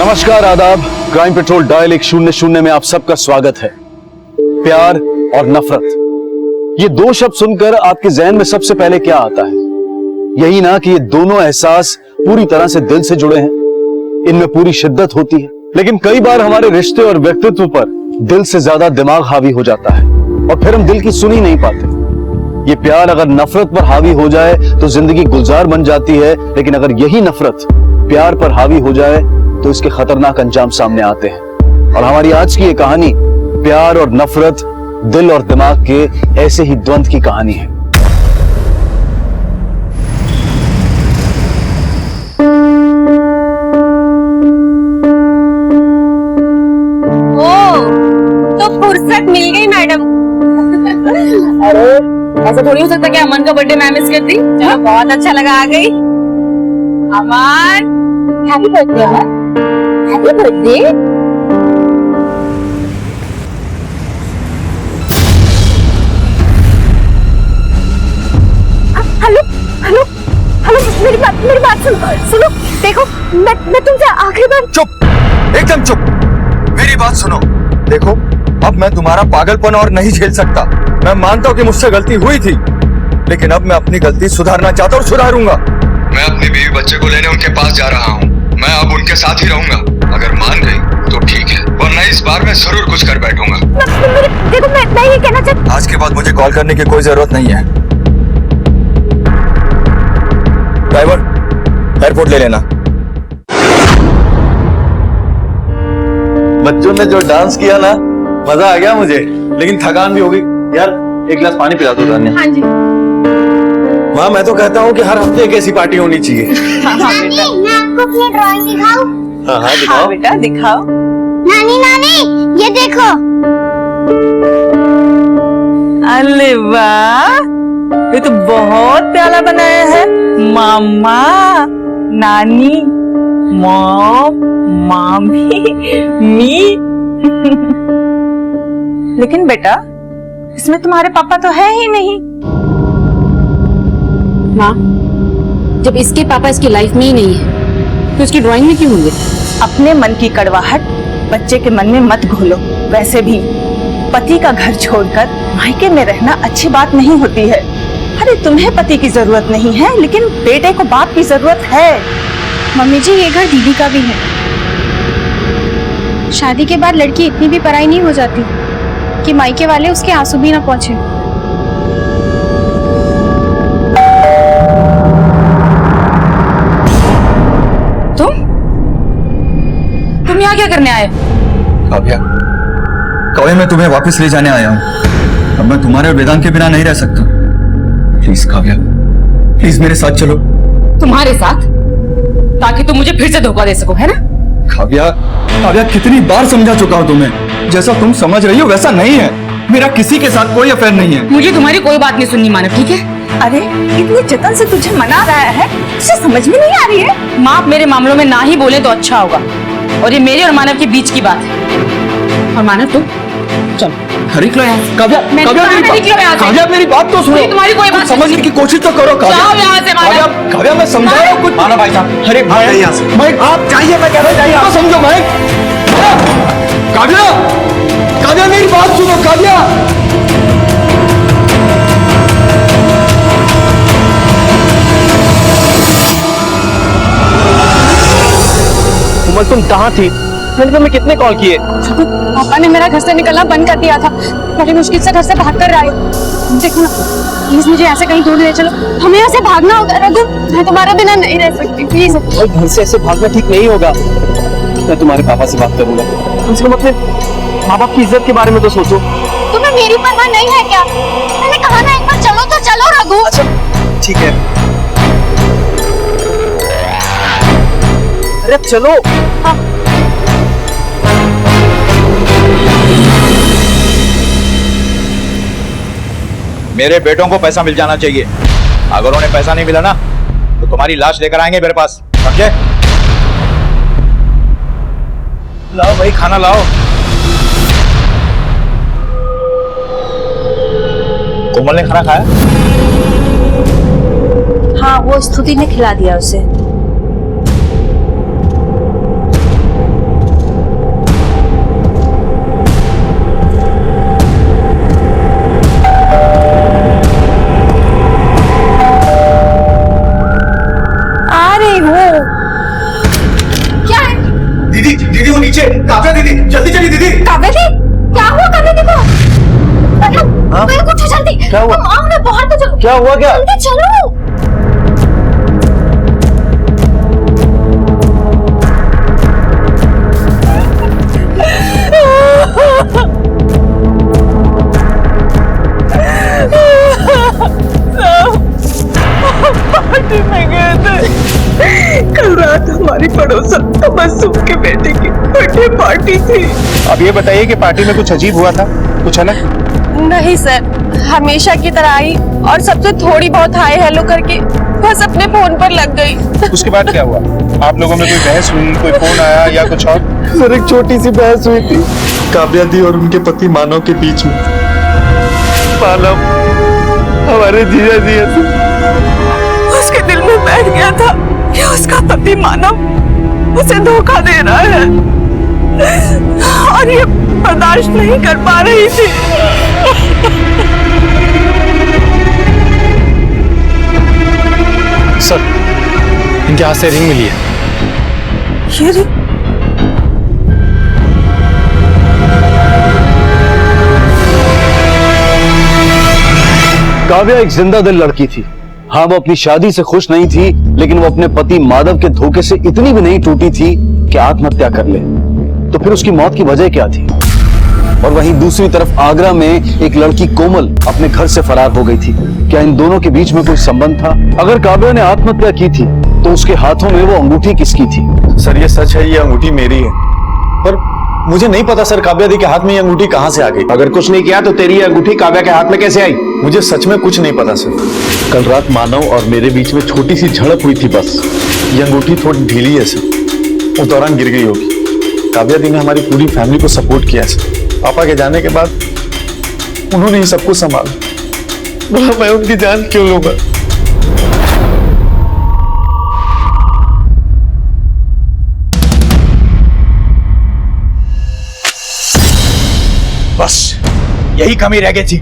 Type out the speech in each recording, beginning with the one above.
नमस्कार, आदाब। Crime petrol dial 100 में आप सबका स्वागत है। प्यार और नफरत, ये दो शब्द सुनकर आपके जहन में सबसे पहले क्या आता है? यही ना कि ये दोनों एहसास पूरी तरह से दिल से जुड़े हैं, इनमें पूरी शिद्दत होती है। लेकिन कई बार हमारे रिश्ते और व्यक्तित्व पर दिल से ज्यादा दिमाग हावी हो जाता है और फिर हम दिल की सुन ही नहीं पाते। ये प्यार अगर नफरत पर हावी हो जाए तो जिंदगी गुलजार बन जाती है, लेकिन अगर यही नफरत प्यार पर हावी हो जाए तो इसके खतरनाक अंजाम सामने आते हैं। और हमारी आज की ये कहानी प्यार और नफरत, दिल और दिमाग के ऐसे ही द्वंद्व की कहानी है। ओ, तो फुर्सत मिल गई मैडम। अरे ऐसा थोड़ी हो सकता कि अमन का बर्थडे मैं मिस कर दी। चलो बहुत अच्छा लगा, आ गई। Aman, happy birthday Aman, happy birthday. Hello hello hello, मेरी बात सुनो। देखो, मैं तुमसे आखिरी बार। चुप, एकदम चुप। मेरी बात सुनो। देखो, अब मैं तुम्हारा पागलपन और नहीं झेल सकता। मैं मानता हूँ कि मुझसे गलती हुई थी, लेकिन अब मैं अपनी गलती सुधारना चाहता हूँ और सुधारूंगा। मैं अपनी बीवी बच्चे को लेने उनके पास जा रहा हूँ। मैं अब उनके साथ ही रहूंगा। अगर मान गई तो ठीक है, वरना इस बार मैं जरूर कुछ कर बैठूंगा। देखो, मैं ये कहना चाहती। आज के बाद मुझे कॉल करने की कोई जरूरत नहीं है। ड्राइवर, एयरपोर्ट ले लेना। बच्चों ने जो डांस किया ना, मजा आ गया मुझे, लेकिन थकान भी होगी। यार, एक गिलास पानी पिला दो तान्या। हाँ जी। माँ, मैं तो कहता हूँ कि हर हफ्ते एक ऐसी पार्टी होनी चाहिए। नानी, मैं आपको अपनी ड्राइंग दिखाऊं? हाँ, दिखाओ। हाँ बेटा, दिखाओ। नानी, ये देखो। अरे वाह, ये तो बहुत प्यारा बनाया है। मामा, नानी, मॉम, मामी, मी। लेकिन बेटा, इसमें तुम्हारे पापा तो है ही नहीं। माँ, जब इसके पापा इसकी लाइफ में ही नहीं है तो इसकी ड्राइंग में क्यों होंगे? अपने मन की कड़वाहट बच्चे के मन में मत घोलो। वैसे भी पति का घर छोड़कर मायके में रहना अच्छी बात नहीं होती है। अरे तुम्हें पति की जरूरत नहीं है, लेकिन बेटे को बाप की जरूरत है। मम्मी जी, ये घर दीदी का भी है। शादी के बाद लड़की इतनी भी पराई नहीं हो जाती कि मायके वाले उसके आंसू भी ना पहुंचे। तुम यहाँ क्या करने आए? काव्या, काव्या, मैं तुम्हें वापस ले जाने आया हूँ। अब मैं तुम्हारे और वेदांत के बिना नहीं रह सकता। प्लीज काव्या, प्लीज मेरे साथ चलो। तुम्हारे साथ? ताकि तुम मुझे फिर से धोखा दे सको, है ना? काव्या, काव्या, कितनी बार समझा चुका हूँ तुम्हें। जैसा तुम समझ रही हो वैसा नहीं है। मेरा किसी के साथ कोई अफेयर नहीं है। मुझे तुम्हारी कोई बात नहीं सुननी, मानव, ठीक है? अरे इतनी जतन से तुझे मना रहा है, तुझे समझ में नहीं आ रही है? माँ, आप मेरे मामलों में ना ही बोले तो अच्छा होगा। और ये मेरे और मानव के बीच की बात है। और मानव, तुम चलो। निकलो यहाँ से। काव्या, मैं काव्या, तुम्हारे मेरी निकलो यहाँ बात, से। काव्या, मेरी बात तो सुनो। मुझे तुम्हारी कोई बात समझने की कोशिश तो करो। काव्या, जाओ यहाँ से, मानव। काव्या, काव्या, मैं समझा रहा हूँ कुछ। मानो भाई साहब, अरे भाई यहाँ से। भाई आप चाहिए, मैं कह रहा हूँ चाहिए। आप समझो भाई। काव्या, काव्या, मेरी बात सुनो। काव्या, कोमल, तुम कहाँ थी? मैंने तुम्हें कितने कॉल किए? पापा ने मेरा घर से निकलना बंद कर दिया था। बड़ी मुश्किल से घर से भाग कर आई। देखो ना, प्लीज मुझे ऐसे कहीं दूर ले चलो। हमें यहाँ से भागना होगा। रघु, मैं तुम्हारे बिना नहीं रह सकती, प्लीज। और घर से ऐसे भागना ठीक नहीं होगा। मैं तुम्हारे पापा से बात करूंगा। कम से कम अपने माँ बाप की इज्जत के बारे में तो सोचो। तुम्हें मेरी परवाह नहीं है क्या? मैंने कहा ना, एक बार चलो तो चलो रघु। अच्छा ठीक है, अरे चलो। हाँ। मेरे बेटों को पैसा मिल जाना चाहिए। अगर उन्हें पैसा नहीं मिला ना तो तुम्हारी लाश लेकर आएंगे मेरे पास, समझे? लाओ भाई, खाना लाओ। कोमल ने खाना खाया? हाँ, वो स्तुति ने खिला दिया उसे। क्या हुआ? आओ ना बाहर तो चलो। क्या हुआ क्या? जल्दी चलो। पार्टी में गए थे। कल रात हमारी पड़ोसन तबस्सुम के बेटे की बर्थडे पार्टी थी। अब ये बताइए कि पार्टी में कुछ अजीब हुआ था, कुछ अलग? नहीं सर, हमेशा की तरह आई और सबसे थोड़ी बहुत हाय हेलो करके बस अपने फोन पर लग गई। उसके बाद क्या हुआ? आप लोगों में कोई बहस हुई, कोई फोन आया या कुछ और? सर एक छोटी सी बहस हुई थी काव्या दी और उनके पति मानव के बीच में। मानव हमारे जीजा जी ऐसे उसके दिल में बैठ गया था कि उसका पति मानव उसे धोखा दे रहा है और ये बर्दाश्त नहीं कर पा रही थी। सर, इनके हाथ से रिंग मिली है। ये रिंग? काव्या एक जिंदा दिल लड़की थी। हाँ, वो अपनी शादी से खुश नहीं थी, लेकिन वो अपने पति माधव के धोखे से इतनी भी नहीं टूटी थी कि आत्महत्या कर ले। तो फिर उसकी मौत की वजह क्या थी? और वहीं दूसरी तरफ आगरा में एक लड़की कोमल अपने घर से फरार हो गई थी। क्या इन दोनों के बीच में कोई संबंध था? अगर काव्या ने आत्महत्या की थी तो उसके हाथों में वो अंगूठी किसकी थी? सर ये सच है, ये अंगूठी मेरी है। पर मुझे नहीं पता सर काव्या दी के हाथ में ये अंगूठी कहाँ से आ गई। अगर कुछ नहीं किया तो तेरी ये अंगूठी काव्या के हाथ में कैसे आई? मुझे सच में कुछ नहीं पता सर। कल रात मानव और मेरे बीच में छोटी सी झड़प हुई थी बस। ये अंगूठी थोड़ी ढीली है सर, उस दौरान गिर गई होगी। काव्या दी ने हमारी पूरी फैमिली को सपोर्ट किया सर। पापा के जाने के बाद उन्होंने ही सब कुछ संभाला। मैं उनकी जान क्यों लूंगा? बस यही कमी रह गई थी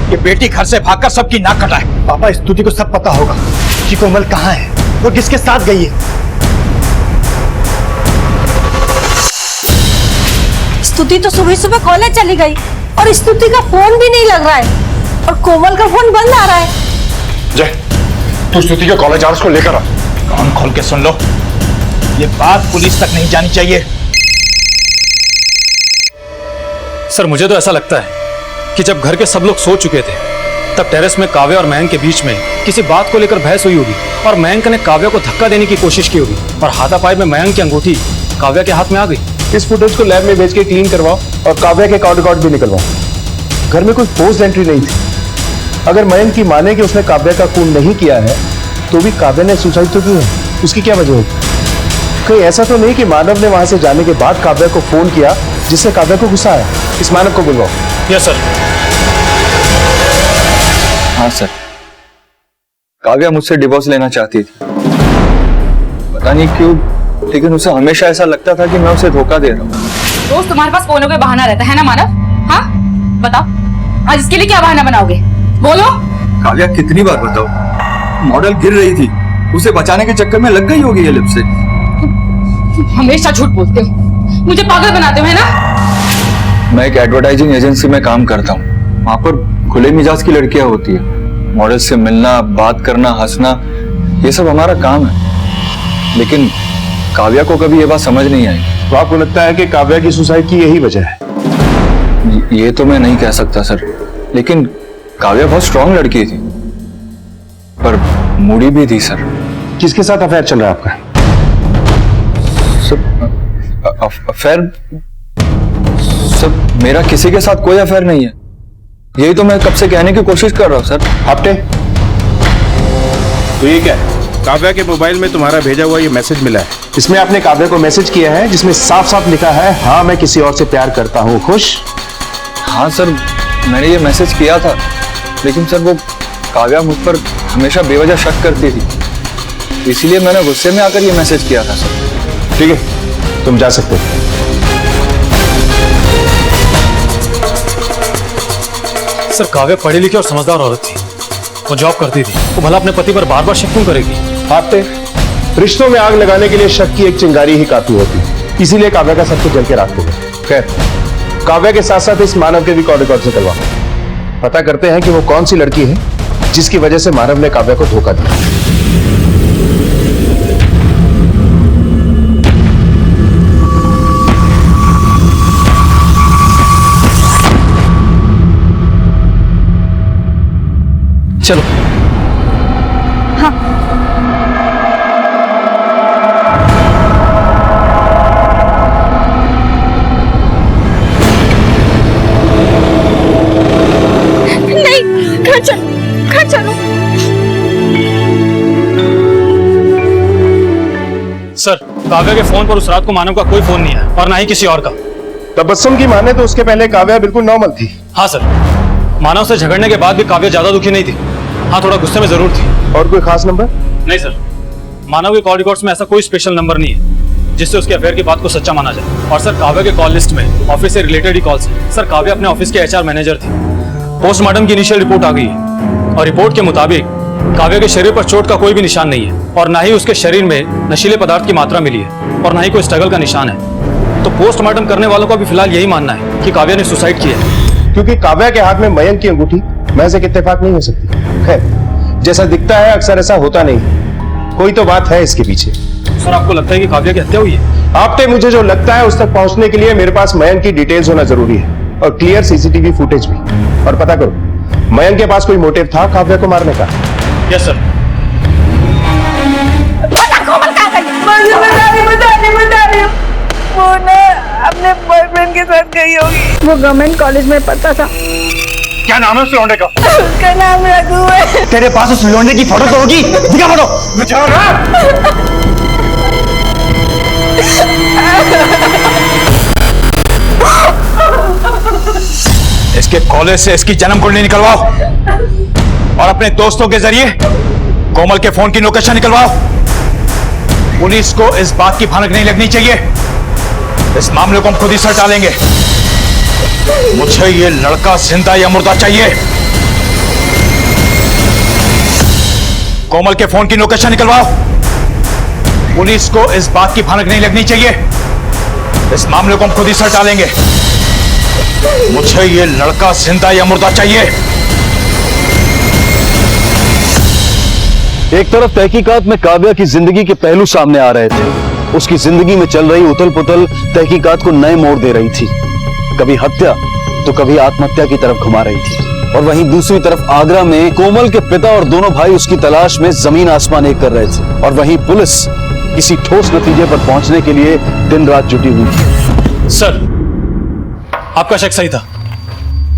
कि बेटी घर से भागकर सबकी नाक कटाए। पापा, स्तुति को सब पता होगा कि कोमल कहाँ है, वो किसके साथ गई है। स्तुति तो सुबह सुबह कॉलेज चली गई और स्तुति का फोन भी नहीं लग रहा है और कोमल का फोन बंद आ रहा है। जय, तू स्तुति के कॉलेज आवर्स को लेकर आ। कान खोल के सुन लो, ये बात पुलिस तक नहीं जानी चाहिए। सर, मुझे तो ऐसा लगता है कि जब घर के सब लोग सो चुके थे तब टेरेस में काव्या और मयंक के बीच में किसी बात को लेकर बहस हुई होगी और मयंक ने काव्या को धक्का देने की कोशिश की होगी और हाथापाई में मयंक की अंगूठी काव्या के हाथ में आ गई। इस फुटेज को लैब में भेज के क्लीन करवाओ और काव्या के कॉल रिकॉर्ड भी निकलवाओ। घर में कोई फोर्स्ड एंट्री नहीं थी। अगर मयंक की माने कि उसने काव्या का खून नहीं किया है तो भी काव्या ने सुसाइड तो की है। उसकी क्या वजह होगी? कहीं ऐसा तो नहीं कि मानव ने वहां से जाने के बाद काव्या को फोन किया जिससे काव्या को गुस्सा आया। इस मानव को बुलवाओ। Yes sir. हाँ सर, काव्या मुझसे डिवोर्स लेना चाहती थी। पता नहीं क्यों, लेकिन उसे हमेशा ऐसा लगता था कि मैं उसे धोखा दे रहा हूँ। रोज तुम्हारे पास फोन का बहाना रहता है ना मानव? हाँ बताओ, आज इसके लिए क्या बहाना बनाओगे? बोलो। काव्या कितनी बार बताओ, मॉडल गिर रही थी, उसे बचाने के चक्कर में लग गई होगी ये लिपस्टिक। हमेशा झूठ बोलते हो, मुझे पागल बनाते हो, है ना? मैं एक एडवर्टाइजिंग एजेंसी में काम करता हूँ। वहाँ पर खुले मिजाज की लड़कियां होती है। मॉडल से मिलना, बात करना, हंसना, ये सब हमारा काम है। लेकिन काव्या को कभी ये बात समझ नहीं आई। तो आपको लगता है कि काव्या की सुसाइड की यही वजह है? ये तो मैं नहीं कह सकता सर, लेकिन काव्या बहुत स्ट्रांग लड़की थी, पर मूडी भी थी सर। किसके साथ अफेयर चल रहा है आपका? अफेयर? सब मेरा किसी के साथ कोई अफेयर नहीं है। यही तो मैं कब से कहने की कोशिश कर रहा हूँ सर। हफ्ते? तो ये क्या है? काव्या के मोबाइल में तुम्हारा भेजा हुआ ये मैसेज मिला है। इसमें आपने काव्या को मैसेज किया है जिसमें साफ साफ लिखा है, हाँ मैं किसी और से प्यार करता हूँ, खुश? हाँ सर, मैंने ये मैसेज किया था, लेकिन सर वो काव्या मुझ पर हमेशा बेवजह शक करती थी, इसीलिए मैंने गुस्से में आकर ये मैसेज किया था सर। ठीक है, तुम जा सकते हो। सर, काव्या पढ़ी लिखी और समझदार औरत थी, वो जॉब करती थी, वो भला अपने पति पर बार बार शक क्यों करेगी? आपने रिश्तों में आग लगाने के लिए शक की एक चिंगारी ही काफी होती है, इसीलिए काव्या का सब कुछ जल के राख हो गया। खैर, काव्या के साथ साथ इस मानव के भी कॉल रिकॉर्ड से करवा। पता करते हैं कि वो कौन सी लड़की है जिसकी वजह से मानव ने काव्या को धोखा दिया। चलो। नहीं, घर चलो, घर चलो। सर, काव्या के फोन पर उस रात को मानव का कोई फोन नहीं है और ना ही किसी और का। तबस्सुम की माने तो उसके पहले काव्या बिल्कुल नॉर्मल थी। हाँ सर, मानव से झगड़ने के बाद भी काव्या ज्यादा दुखी नहीं थी। हाँ, थोड़ा गुस्से में जरूर थी। और कोई खास नंबर? नहीं सर, मानव के कॉल रिकॉर्ड्स में ऐसा कोई स्पेशल नंबर नहीं है जिससे उसके अफेयर की बात को सच्चा माना जाए। और सर, काव्या के कॉल लिस्ट में ऑफिस से रिलेटेड ही कॉल्स हैं। सर, काव्या अपने ऑफिस के एचआर मैनेजर थी। पोस्टमार्टम की इनिशियल रिपोर्ट आ गई है और रिपोर्ट के मुताबिक काव्या के शरीर पर चोट का कोई भी निशान नहीं है और ना ही उसके शरीर में नशीले पदार्थ की मात्रा मिली है और ना ही कोई स्ट्रगल का निशान है। तो पोस्टमार्टम करने वालों का भी फिलहाल यही मानना है कि काव्या ने सुसाइड किया है। क्योंकि काव्या के हाथ में मयंक की अंगूठी महज एक इत्तेफाक नहीं हो सकती। खैर, जैसा दिखता है अक्सर ऐसा होता नहीं, कोई तो बात है इसके पीछे। सर, आपको लगता है कि काव्या की हत्या हुई है? आपने मुझे जो लगता है उस तक पहुंचने के लिए मेरे पास मयंक की डिटेल्स होना जरूरी है और क्लियर सीसीटीवी फुटेज भी। और पता करो, मयंक के पास कोई मोटिव था काव्या को मारने का? Yes sir. वो ना अपने बॉयफ्रेंड के साथ गई होगी। वो गवर्नमेंट कॉलेज में पढ़ता था। क्या नाम है उस लौंडे का? उसका नाम रघु है। तेरे पास उस लौंडे की फोटो तो होगी, दिखा फोटो। इसके कॉलेज से इसकी जन्म कुंडली निकलवाओ और अपने दोस्तों के जरिए कोमल के फोन की लोकेशन निकलवाओ। पुलिस को इस बात की भनक नहीं लगनी चाहिए। इस मामले को हम खुद ही सर डालेंगे। मुझे ये लड़का जिंदा या मुर्दा चाहिए। कोमल के फोन की लोकेशन निकलवाओ। पुलिस को इस बात की भनक नहीं लगनी चाहिए। इस मामले को हम खुद ही सर डालेंगे। मुझे ये लड़का जिंदा या मुर्दा चाहिए। एक तरफ तहकीकात में काव्या की जिंदगी के पहलू सामने आ रहे थे। उसकी जिंदगी में चल रही उथल पुथल तहकीकात को नए मोड़ दे रही थी। कभी हत्या तो कभी आत्महत्या की तरफ घुमा रही थी। और वहीं दूसरी तरफ आगरा में कोमल के पिता और दोनों भाई उसकी तलाश में जमीन आसमान एक कर रहे थे। और वहीं पुलिस किसी ठोस नतीजे पर पहुंचने के लिए दिन रात जुटी हुई थी। सर, आपका शक सही था।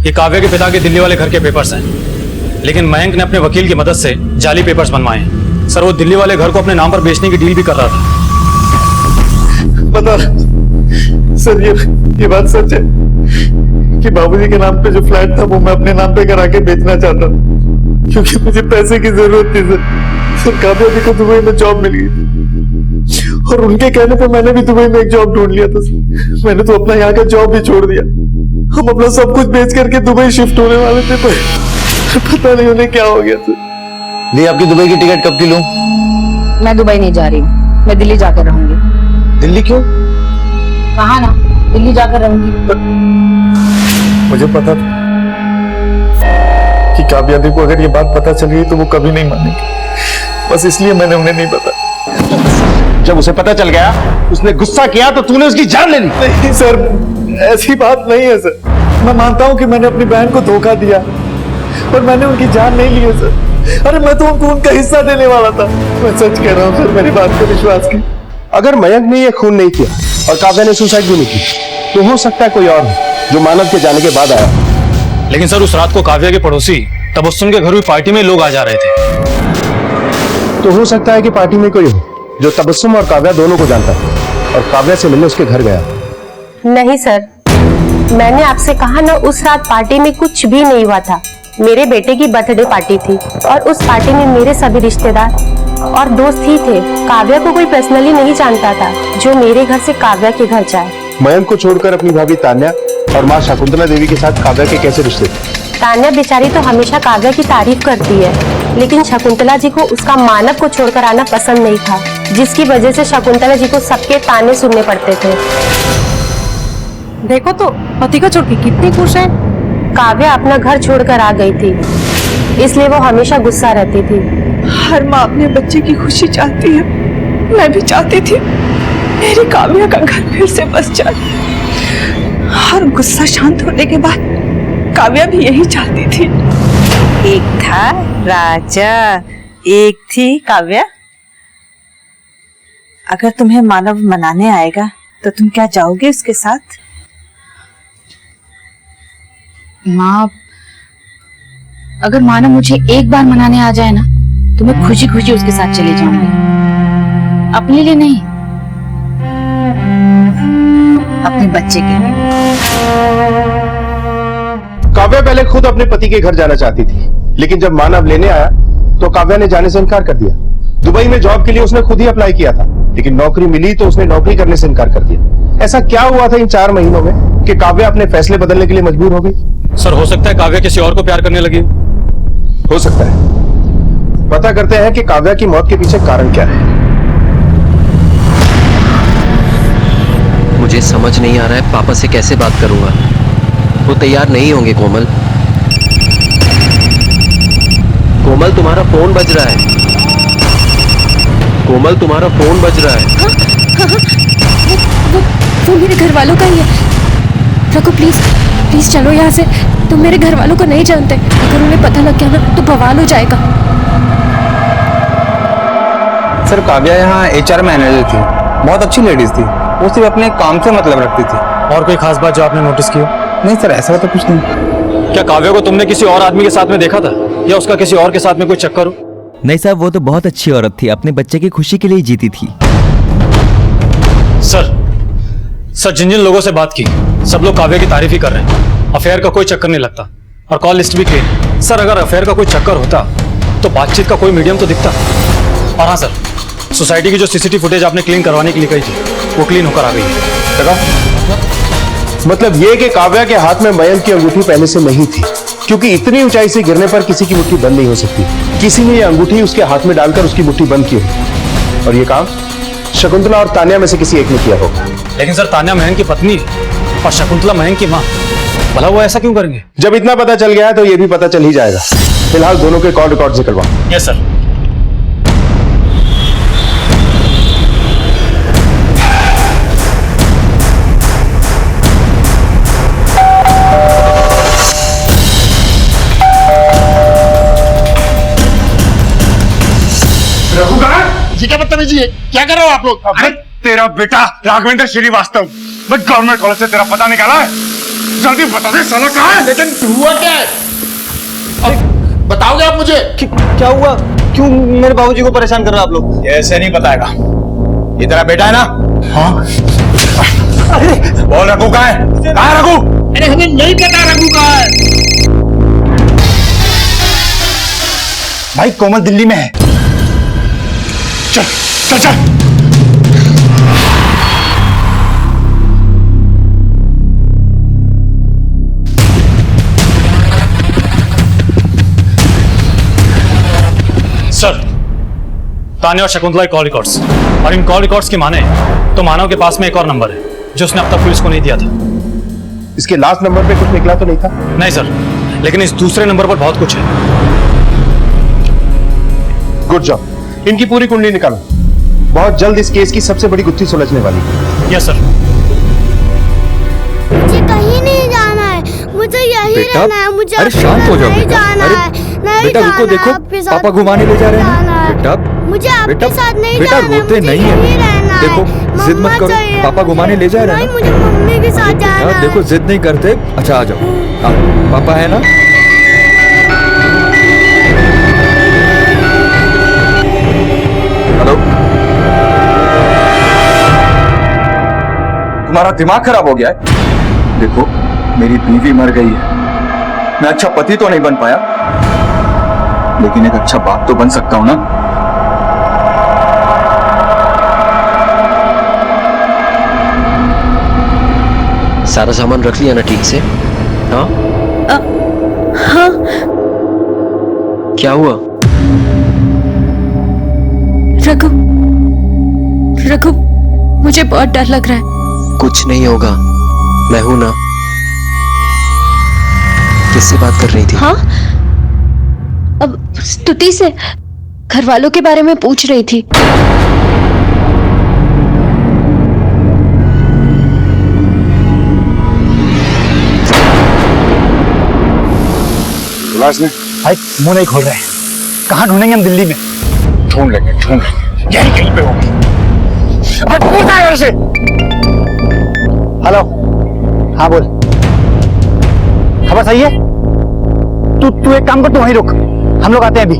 ये काव्या के पिता के दिल्ली वाले घर के पेपर्स हैं, लेकिन मयंक ने अपने वकील की मदद से जाली पेपर्स बनवाए हैं। सर, वो दिल्ली वाले घर को अपने नाम पर बेचने की डील भी कर रहा था। बता सर, ये बात सच है कि बाबूजी के नाम पे जो फ्लैट था वो मैं अपने नाम पे करा के बेचना चाहता था, क्योंकि मुझे पैसे की जरूरत थी सर। काव्या जी को दुबई में जॉब मिल गई थी और उनके कहने पे मैंने भी दुबई में एक जॉब ढूंढ लिया था सर। मैंने तो अपना यहाँ का जॉब भी छोड़ दिया। हम अपना सब कुछ बेच करके दुबई शिफ्ट होने वाले थे, पर पता नहीं उन्हें क्या हो गया सर। दी, आपकी दुबई की टिकट कब की लूं? मैं दुबई नहीं जा रही हूँ, मैं दिल्ली जाकर रहूंगी। दिल्ली क्यों? कहा ना, दिल्ली जाकर रहूंगी। मुझे पता था कि काव्या दी को अगर ये बात पता चल गई तो वो कभी नहीं मानेगी। बस इसलिए मैंने उन्हें नहीं बताया। जब उसे पता चल गया, उसने गुस्सा किया तो तूने उसकी जान ले ली। नहीं सर, ऐसी बात नहीं है सर। मैं मानता हूँ कि मैंने अपनी बहन को धोखा दिया, पर मैंने उनकी जान नहीं ली है सर। अरे मैं तो उनको उनका हिस्सा देने वाला था। मैं सच कह रहा हूँ सर, मेरी बात पर विश्वास की। अगर मयंक ने ये खून नहीं किया और काव्या ने सुसाइड भी नहीं की, तो हो सकता है कोई और हो जो मानव के जाने के बाद आया। लेकिन सर, उस रात को काव्या के पड़ोसी तबस्सुम के घर हुई पार्टी में लोग आ जा रहे थे। तो हो सकता है कि पार्टी में कोई हो जो तबस्सुम और काव्या दोनों को जानता है और काव्या से मिलने उसके घर गया। नहीं सर, मैंने आपसे कहा ना, उस रात पार्टी में कुछ भी नहीं हुआ था। मेरे बेटे की बर्थडे पार्टी थी और उस पार्टी में मेरे सभी रिश्तेदार और दोस्त ही थे। काव्या को कोई पर्सनली नहीं जानता था जो मेरे घर से काव्या के घर जाए। मयंक को छोड़कर अपनी भाभी तान्या और माँ शकुंतला देवी के साथ काव्या के कैसे रिश्ते थे? तान्या बेचारी तो हमेशा काव्या की तारीफ करती है, लेकिन शकुंतला जी को उसका मानव को छोड़कर आना पसंद नहीं था, जिसकी वजह से शकुंतला जी को सबके ताने सुनने पड़ते थे। देखो तो पति को छोड़ के कितनी खुश है। काव्या अपना घर छोड़कर आ गई थी, इसलिए वो हमेशा गुस्सा रहती थी। हर माँ अपने बच्चे की खुशी चाहती है। मैं भी चाहती थी मेरी काव्या का घर फिर से बस जाए। हर गुस्सा शांत होने के बाद काव्या भी यही चाहती थी। एक था राजा, एक थी काव्या। अगर तुम्हें मानव मनाने आएगा तो तुम क्या जाओगे उसके साथ? माँ, अगर मानव मुझे एक बार मनाने आ जाए ना तो मैं खुशी खुशी उसके साथ चली जाऊंगी, अपने लिए नहीं, अपने बच्चे के लिए। काव्या पहले खुद अपने पति के घर जाना चाहती थी, लेकिन जब मानव लेने आया तो काव्या ने जाने से इनकार कर दिया। दुबई में जॉब के लिए उसने खुद ही अप्लाई किया था, लेकिन नौकरी मिली तो उसने नौकरी करने से इनकार कर दिया। ऐसा क्या हुआ था इन 4 महीनों में कि काव्या अपने फैसले बदलने के लिए मजबूर हो गई? सर, हो सकता है काव्या किसी और को प्यार करने लगी हो सकता है। पता करते हैं कि काव्या की मौत के पीछे कारण क्या है। मुझे समझ नहीं आ रहा है पापा से कैसे बात करूंगा। वो तैयार नहीं होंगे। कोमल, कोमल तुम्हारा फोन बज रहा है। कोमल तुम्हारा फोन बज रहा है। वो मेरे घर वालों का ही है। रघु प्लीज प्लीज चलो यहाँ से। तुम मेरे घर वालों को नहीं जानते, अगर उन्हें पता लग गया ना तो बवाल हो जाएगा। सर, काव्या यहाँ HR मैनेजर थी, बहुत अच्छी लेडीज थी। वो सिर्फ अपने काम से मतलब रखती थी। और कोई खास बात जो आपने नोटिस की हो? नहीं सर, ऐसा तो कुछ नहीं। क्या काव्या को तुमने किसी और आदमी के साथ में देखा था, या उसका किसी और के साथ में कोई चक्कर हो? नहीं साहब, वो तो बहुत अच्छी औरत थी, अपने बच्चे की खुशी के लिए जीती थी। सर, जिन जिन लोगों से बात की सब लोग काव्या की तारीफ ही कर रहे हैं। अफेयर का कोई चक्कर नहीं लगता, और कॉल लिस्ट भी क्लीन। सर, अगर अफेयर का कोई चक्कर होता तो बातचीत का कोई मीडियम तो दिखता। और हाँ सर, सोसाइटी की जो CCTV फुटेज आपने क्लीन करवाने के लिए कही थी वो क्लीन होकर आ गई है। मतलब ये कि काव्या के हाथ में मयंक की अंगूठी पहले से नहीं थी, क्योंकि इतनी ऊंचाई से गिरने पर किसी की मुट्ठी बंद नहीं हो सकती। किसी ने ये अंगूठी उसके हाथ में डालकर उसकी मुट्ठी बंद की होगी, और ये काम शकुंतला और तान्या में से किसी एक ने किया होगा। लेकिन सर, तान्या महंग की पत्नी है और शकुंतला महंग की माँ। भला वो ऐसा क्यों करेंगे? जब इतना पता चल गया है तो ये भी पता चल ही जाएगा। फिलहाल दोनों के कॉल रिकॉर्ड से करवाओ। Yes sir. ये क्या बदतमीजी है? क्या कर रहे हो आप लोग? अरे तेरा बेटा राघवेंद्र श्रीवास्तव गवर्नमेंट कॉलेज से तेरा पता निकाला है। जल्दी बता दे साला कहाँ है? लेकिन हुआ क्या है? बताओगे आप मुझे? क्या हुआ? क्यों मेरे बाबूजी को परेशान कर रहे हो आप लोग? ऐसे नहीं बताएगा। ये तेरा बेटा है ना? हाँ। अरे बोल, रघु कहाँ है? कहाँ है रघु? अरे हमें नहीं पता रघु कहाँ है। भाई कोमल दिल्ली में है। चल चल चल। सर, तान्या और शकुंतला कॉल रिकॉर्ड्स, और इन कॉल रिकॉर्ड्स की माने तो मानव के पास में एक और नंबर है जो उसने अब तक पुलिस को नहीं दिया था। इसके लास्ट नंबर पे कुछ निकला तो नहीं था? नहीं सर, लेकिन इस दूसरे नंबर पर बहुत कुछ है। Good job. इनकी पूरी कुंडली निकालो। बहुत जल्द इस केस की सबसे बड़ी गुत्थी सुलझने वाली है। Yes sir. मुझे कहीं नहीं जाना है, मुझे यही रहना है। मुझे अरे शांत हो जाओ नहीं बेटा। जाना अरे है, नहीं बेटा रुको, जाना देखो आपके साथ, पापा घुमाने ले जा रहे हैं। जाना है। बेटा मुझे आपके साथ नहीं बेटा जाना है, रोते मुझे नहीं यही है। रहना है। देखो जिद मत मम्मा करो, चाहिए पापा मुझे। घुमाने ले जा रहे हैं नहीं, मुझे मम्मी के साथ जाना ना। है। देखो जिद नहीं करते। अच्छा आ जाओ। हाँ, पापा है ना? हेलो, तुम्हारा दिमाग खराब हो गया है? देखो मेरी बीवी मर गई है। मैं अच्छा पति तो नहीं बन पाया, लेकिन एक अच्छा बाप तो बन सकता हूं ना। सारा सामान रख लिया ना ठीक से? हाँ हाँ। क्या हुआ? रघु, रघु, मुझे बहुत डर लग रहा है। कुछ नहीं होगा, मैं हूं ना। किससे बात कर रही थी? हाँ, अब स्तुति से, घर वालों के बारे में पूछ रही थी। भाई मुंह नहीं खोल रहे। कहाँ ढूंढेंगे हम दिल्ली में? ढूंढ लेंगे यही कहीं पे होगी। हेलो, हाँ बोल। खबर सही है? तू एक काम कर, तू वहीं रुक, हम लोग आते हैं अभी।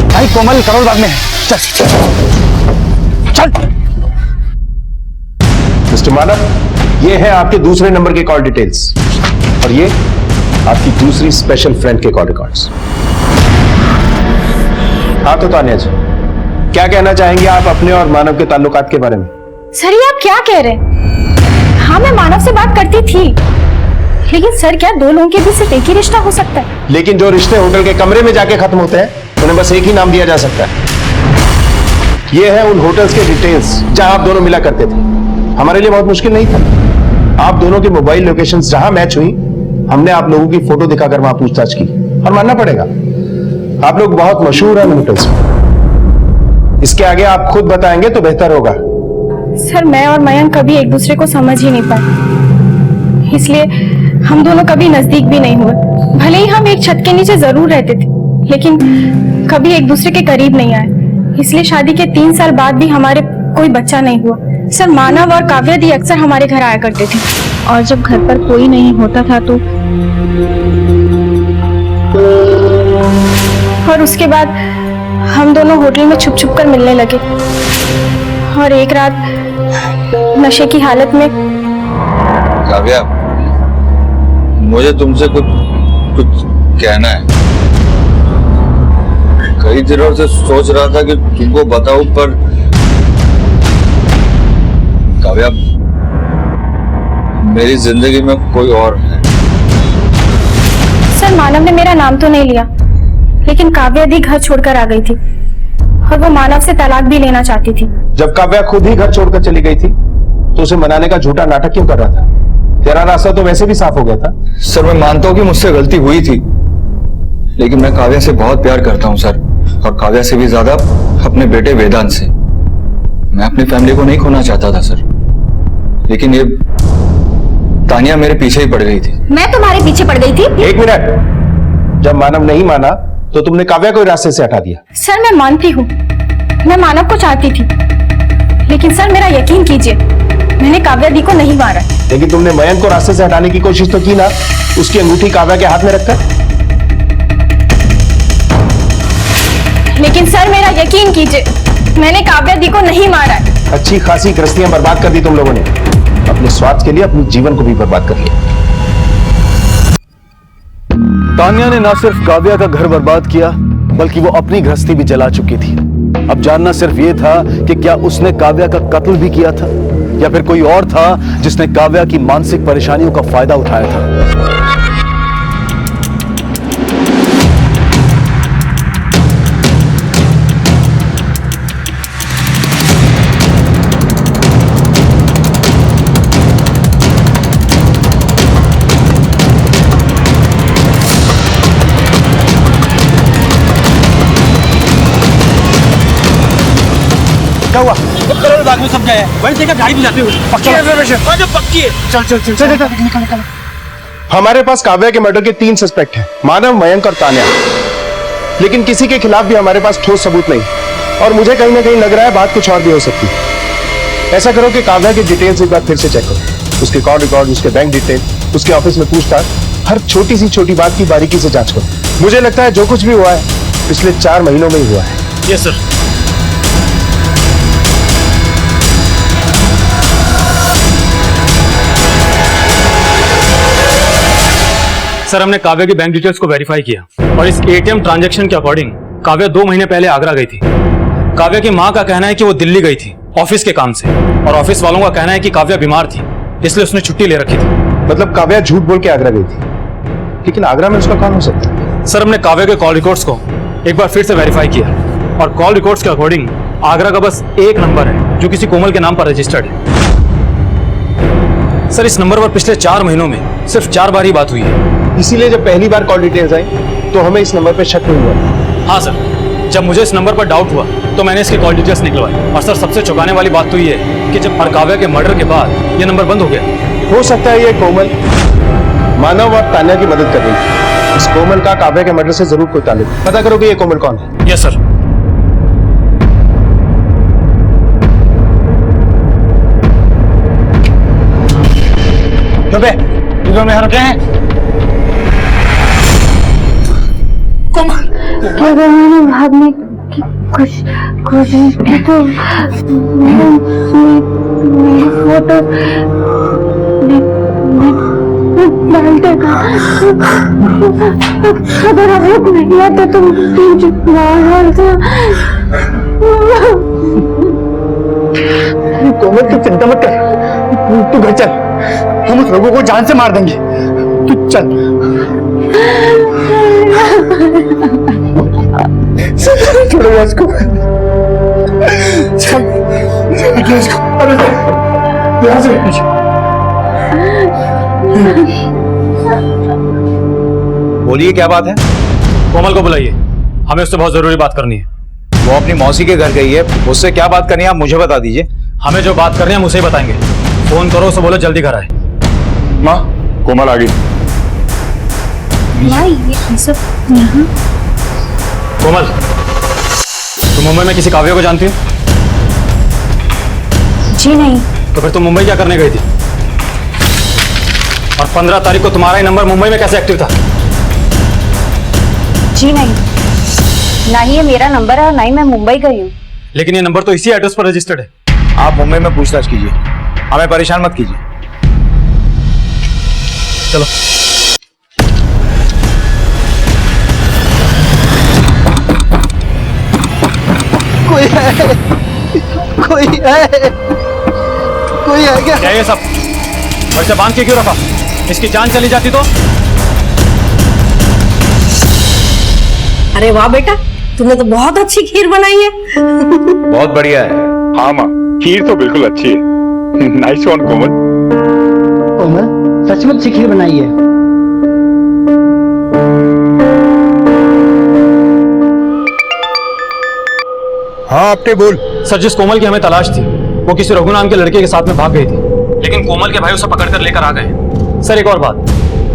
भाई कोमल करोल बाग में है, चल चल। मिस्टर मानव, ये है आपके दूसरे नंबर के कॉल डिटेल्स और ये आपकी दूसरी स्पेशल फ्रेंड के कॉल रिकॉर्ड्स। हाँ तो तानिया जी, क्या कहना चाहेंगे आप अपने और मानव के ताल्लुकात के बारे में? सर ये आप क्या कह रहे हैं? हाँ मैं मानव से बात करती थी, लेकिन सर क्या दो लोगों के बीच सिर्फ एक ही रिश्ता हो सकता है? लेकिन जो रिश्ते होटल के कमरे में जाके खत्म होते हैं उन्हें बस एक ही नाम दिया जा सकता है। ये है उन होटल्स के डिटेल्स जहां आप दोनों मिला करते थे। हमारे लिए बहुत मुश्किल नहीं था। आप दोनों की मोबाइल लोकेशंस जहां मैच हुई, हमने आप लोगों की फोटो दिखाकर वहां पूछताछ की और मानना पड़ेगा आप लोग बहुत मशहूर हैं होटल्स में। इसके आगे आप खुद बताएंगे तो बेहतर होगा। सर मैं और मयंक कभी एक दूसरे को समझ ही नहीं पाए, इसलिए हम दोनों कभी नजदीक भी नहीं हुए। भले ही हम एक छत के नीचे जरूर रहते थे, लेकिन कभी एक दूसरे के करीब नहीं आए। इसलिए शादी के 3 साल बाद भी हमारे कोई बच्चा नहीं हुआ। सर मानव और काव्या दी अक्सर हमारे घर आया करते थे, और जब घर पर कोई नहीं होता था तो और उसके बाद हम दोनों होटल में छुप छुप कर मिलने लगे। और एक रात नशे की हालत में। काव्या, मुझे तुमसे कुछ कहना है। कई दिनों से सोच रहा था कि तुमको बताऊं, पर काव्या मेरी जिंदगी में कोई और है। सर मानव ने मेरा नाम तो नहीं लिया, लेकिन काव्या दी घर छोड़कर आ गई थी और वो मानव से तलाक भी लेना चाहती थी। जब काव्या खुद ही घर छोड़कर चली गई थी तो उसे मनाने का झूठा नाटक क्यों कर रहा था? तेरा रास्ता तो वैसे भी साफ हो गया था। सर मैं मानता हूं कि मुझसे गलती हुई थी, लेकिन मैं काव्या से बहुत प्यार करता हूं सर, और काव्या से भी ज्यादा अपने बेटे वेदांत से। मैं अपनी फैमिली को नहीं खोना चाहता था सर, लेकिन ये तानिया मेरे पीछे ही पड़ गई थी। मैं तुम्हारे पीछे पड़ गई थी? एक मिनट, जब मानव नहीं माना तो तुमने काव्या को रास्ते से हटा दिया। सर मैं मानती हूँ, मैं मानव को चाहती थी, लेकिन सर मेरा यकीन कीजिए, मैंने काव्या दी को नहीं मारा। लेकिन तुमने मयंक को रास्ते से हटाने की कोशिश तो की ना, उसकी अंगूठी काव्या के हाथ में रखकर। लेकिन सर मेरा यकीन कीजिए, मैंने काव्या दी को नहीं मारा। अच्छी खासी गृहस्थियां बर्बाद कर दी तुम लोगों ने, अपने स्वार्थ के लिए अपने जीवन को भी बर्बाद कर लिया। तानिया ने ना सिर्फ काव्या का घर बर्बाद किया, बल्कि वो अपनी गृहस्थी भी जला चुकी थी। अब जानना सिर्फ ये था कि क्या उसने काव्या का कत्ल भी किया था, या फिर कोई और था जिसने काव्या की मानसिक परेशानियों का फायदा उठाया था। क्या हुआ? करोल बाग में सब गए हैं, वहीं से गाड़ी भी जाती हुई। पक्की है। चल। हमारे पास काव्या के मर्डर के 3 सस्पेक्ट हैं, मानव, मयंक और तान्या। लेकिन किसी के खिलाफ भी हमारे पास ठोस सबूत नहीं, और मुझे कहीं ना कहीं लग रहा है बात कुछ और भी हो सकती है। ऐसा करो कि काव्या की डिटेल्स एक बार फिर से चेक करो, उसके कॉल रिकॉर्ड, उसके बैंक डिटेल, उसके ऑफिस में पूछताछ, हर छोटी सी छोटी बात की बारीकी से जांच करो। मुझे लगता है जो कुछ भी हुआ है पिछले 4 महीनों में ही हुआ है। Yes sir. सर हमने काव्या की बैंक डिटेल्स को वेरीफाई किया और इस एटीएम ट्रांजैक्शन के अकॉर्डिंग काव्या 2 महीने पहले आगरा गई थी। काव्या की मां का कहना है कि वो दिल्ली गई थी ऑफिस के काम से, और ऑफिस वालों का कहना है कि काव्या बीमार थी, इसलिए उसने छुट्टी ले रखी थी। मतलब काव्या झूठ बोल के आगरा गई थी, लेकिन आगरा में उसका कौन हो सकता है? सर हमने काव्या के कॉल रिकॉर्ड्स को एक बार फिर से वेरीफाई किया, और कॉल रिकॉर्ड्स के अकॉर्डिंग आगरा का बस एक नंबर है जो किसी कोमल के नाम पर रजिस्टर्ड है। सर इस नंबर पर पिछले 4 महीनों में सिर्फ 4 बार ही बात हुई है। इसीलिए जब पहली बार कॉल डिटेल्स आई तो हमें इस नंबर पे शक नहीं हुआ। हाँ सर, जब मुझे इस नंबर पर डाउट हुआ तो मैंने इसकी कॉल डिटेल्स निकलवाई। और सर, सबसे चौंकाने वाली बात तो ये है कि जब काव्या के मर्डर के बाद ये नंबर बंद हो गया। हो सकता है ये कोमल मानव और तान्या की मदद कर रही है। इस कोमल का काव्या के मर्डर से जरूर कोई ताल्लुक। पता करो कि ये कोमल कौन है। Yes sir. अगर मैंने भागने की कोशिश की तो मेरी फोटो डाल देगा। अगर हम लोग नहीं आते तो मुझे मार डालता। कोमल तू चिंता मत कर, तू घर चल, हम उस रघु को जान से मार देंगे। तू चल। छोड़ो इसको, चल इसको। अरे यहाँ से बोलिए, क्या बात है? कोमल को बुलाइए, हमें उससे बहुत जरूरी बात करनी है। वो अपनी मौसी के घर गई है, उससे क्या बात करनी है आप मुझे बता दीजिए। हमें जो बात करनी है हम उसे ही बताएंगे। फोन करो, उसे बोलो जल्दी घर आए। माँ, कोमल आ गई। माँ, ये सब यहाँ? कोमल, तुम मुंबई में किसी काव्या को जानती हो? जी नहीं। तो फिर तुम मुंबई क्या करने गई थी? और 15 तारीख को तुम्हारा ही नंबर मुंबई में कैसे एक्टिव था? जी नहीं, ना ही ये मेरा नंबर है और ना ही मैं मुंबई गई हूँ। लेकिन ये नंबर तो इसी एड्रेस पर रजिस्टर्ड है। आप मुंबई में पूछताछ कीजिए, हमें परेशान मत कीजिए। चलो। कोई है, कोई है, कोई है क्या? क्या ये सब वैसे बांध के क्यों रखा? इसकी जान चली जाती तो? अरे वाह बेटा, तुमने तो बहुत अच्छी खीर बनाई है। बहुत बढ़िया है। हाँ माँ, खीर तो बिल्कुल अच्छी है। नाइस वन कोमल। कोमल सच में अच्छी खीर बनाई है। हाँ आपने बोल। सर, जिस कोमल की हमें तलाश थी वो किसी रघु नाम के लड़के के साथ में भाग गई थी, लेकिन कोमल के भाई उसे पकड़कर लेकर आ गए। सर, एक और बात,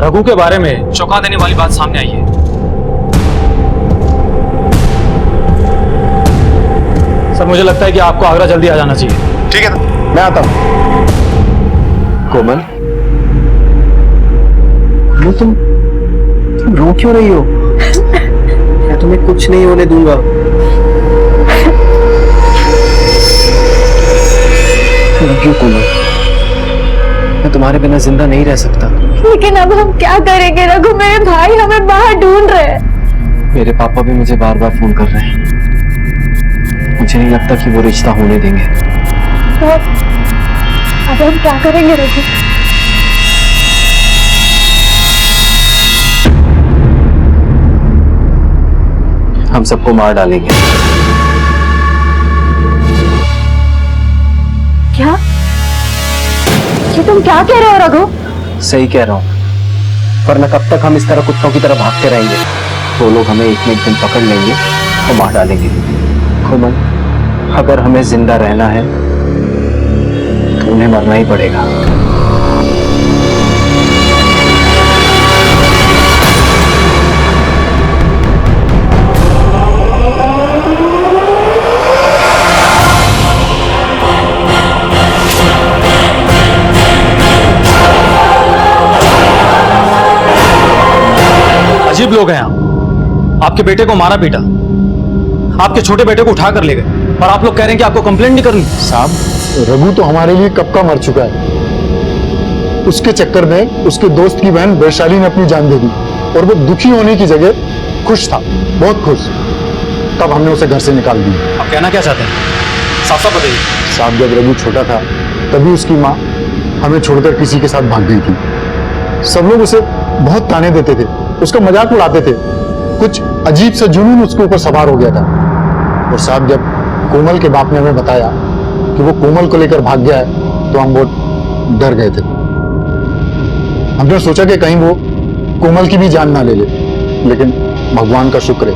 रघु के बारे में चौंका देने वाली बात सामने आई है। सर, मुझे लगता है कि आपको आगरा जल्दी आ जाना चाहिए। ठीक है, मैं आता हूँ। कोमल, तुम रो क्यों रही हो? मैं तुम्हें कुछ नहीं होने दूंगा। क्यों कोमल, मैं तुम्हारे बिना जिंदा नहीं रह सकता। लेकिन अब हम क्या करेंगे रघु? मेरे भाई हमें बाहर ढूंढ रहे हैं। मेरे पापा भी मुझे बार बार फोन कर रहे हैं। मुझे नहीं लगता कि वो रिश्ता होने देंगे। तो अब हम क्या करेंगे रघु? हम सबको मार डालेंगे। क्या? ये तुम क्या कह रहे हो रघु? सही कह रहा हूँ, वरना कब तक हम इस तरह कुत्तों की तरह भागते रहेंगे? वो लोग हमें एक न एक दिन पकड़ लेंगे और मार डालेंगे। कोमल, अगर हमें जिंदा रहना है तो उन्हें मरना ही पड़ेगा। अजीब लोग हैं आप। आपके बेटे को मारा पीटा, आपके छोटे बेटे को उठा कर ले गए, और आप लोग कह रहे हैं कि आपको कंप्लेंट नहीं करनी। साहब, रघु तो हमारे लिए कब का मर चुका है। उसके चक्कर में उसके दोस्त की बहन वैशाली ने अपनी जान दे दी, और वो दुखी होने की जगह खुश था, बहुत खुश। तब हमने उसे घर से निकाल दिया। आप कहना क्या चाहते हैं? साफ साफ बताइए। साहब, जब रघु छोटा था तभी उसकी माँ हमें छोड़कर किसी के साथ भाग गई थी। सब लोग उसे बहुत ताने देते थे, उसका मजाक उड़ाते थे। कुछ अजीब सा जुनून उसके ऊपर सवार हो गया था। और साहब, जब कोमल के बाप ने हमें बताया कि वो कोमल को लेकर भाग गया है तो हम बहुत डर गए थे। हमने सोचा कि कहीं वो कोमल की भी जान ना ले ले, लेकिन भगवान का शुक्र है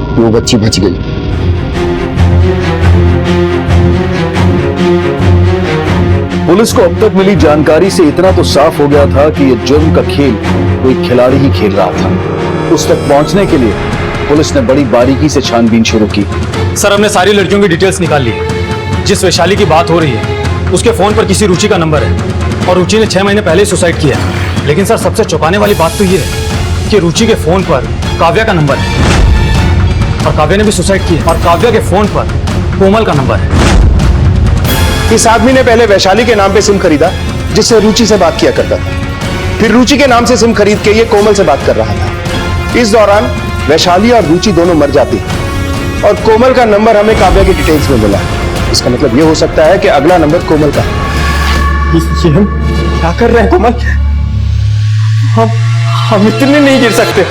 कि वो बच्ची बच गई। पुलिस को अब तक मिली जानकारी से इतना तो साफ हो गया था कि यह जुर्म का खेल कोई खिलाड़ी ही खेल रहा था। उस तक पहुंचने के लिए पुलिस ने बड़ी बारीकी से छानबीन शुरू की। सर हमने सारी लड़कियों की डिटेल्स निकाल ली है। जिस वैशाली की बात हो रही है उसके फोन पर किसी रुचि का नंबर है और रुचि ने 6 महीने पहले ही सुसाइड किया। लेकिन सर सबसे चौंकाने वाली बात तो ये है कि रुचि के फोन पर काव्या का नंबर है और काव्या ने भी सुसाइड किया और काव्या के फोन पर कोमल का नंबर है। इस आदमी ने पहले वैशाली के नाम पे सिम खरीदा जिससे रुचि से बात किया करता था, फिर रुचि के नाम से सिम खरीद के ये कोमल से बात कर रहा था। इस दौरान वैशाली और रुचि दोनों मर जाती और कोमल का नंबर हमें काव्या की डिटेल्स में मिला। इसका मतलब ये हो सकता है कि अगला नंबर कोमल का है। ये हम क्या कर रहे हैं कोमल? हम इतने नहीं गिर सकते।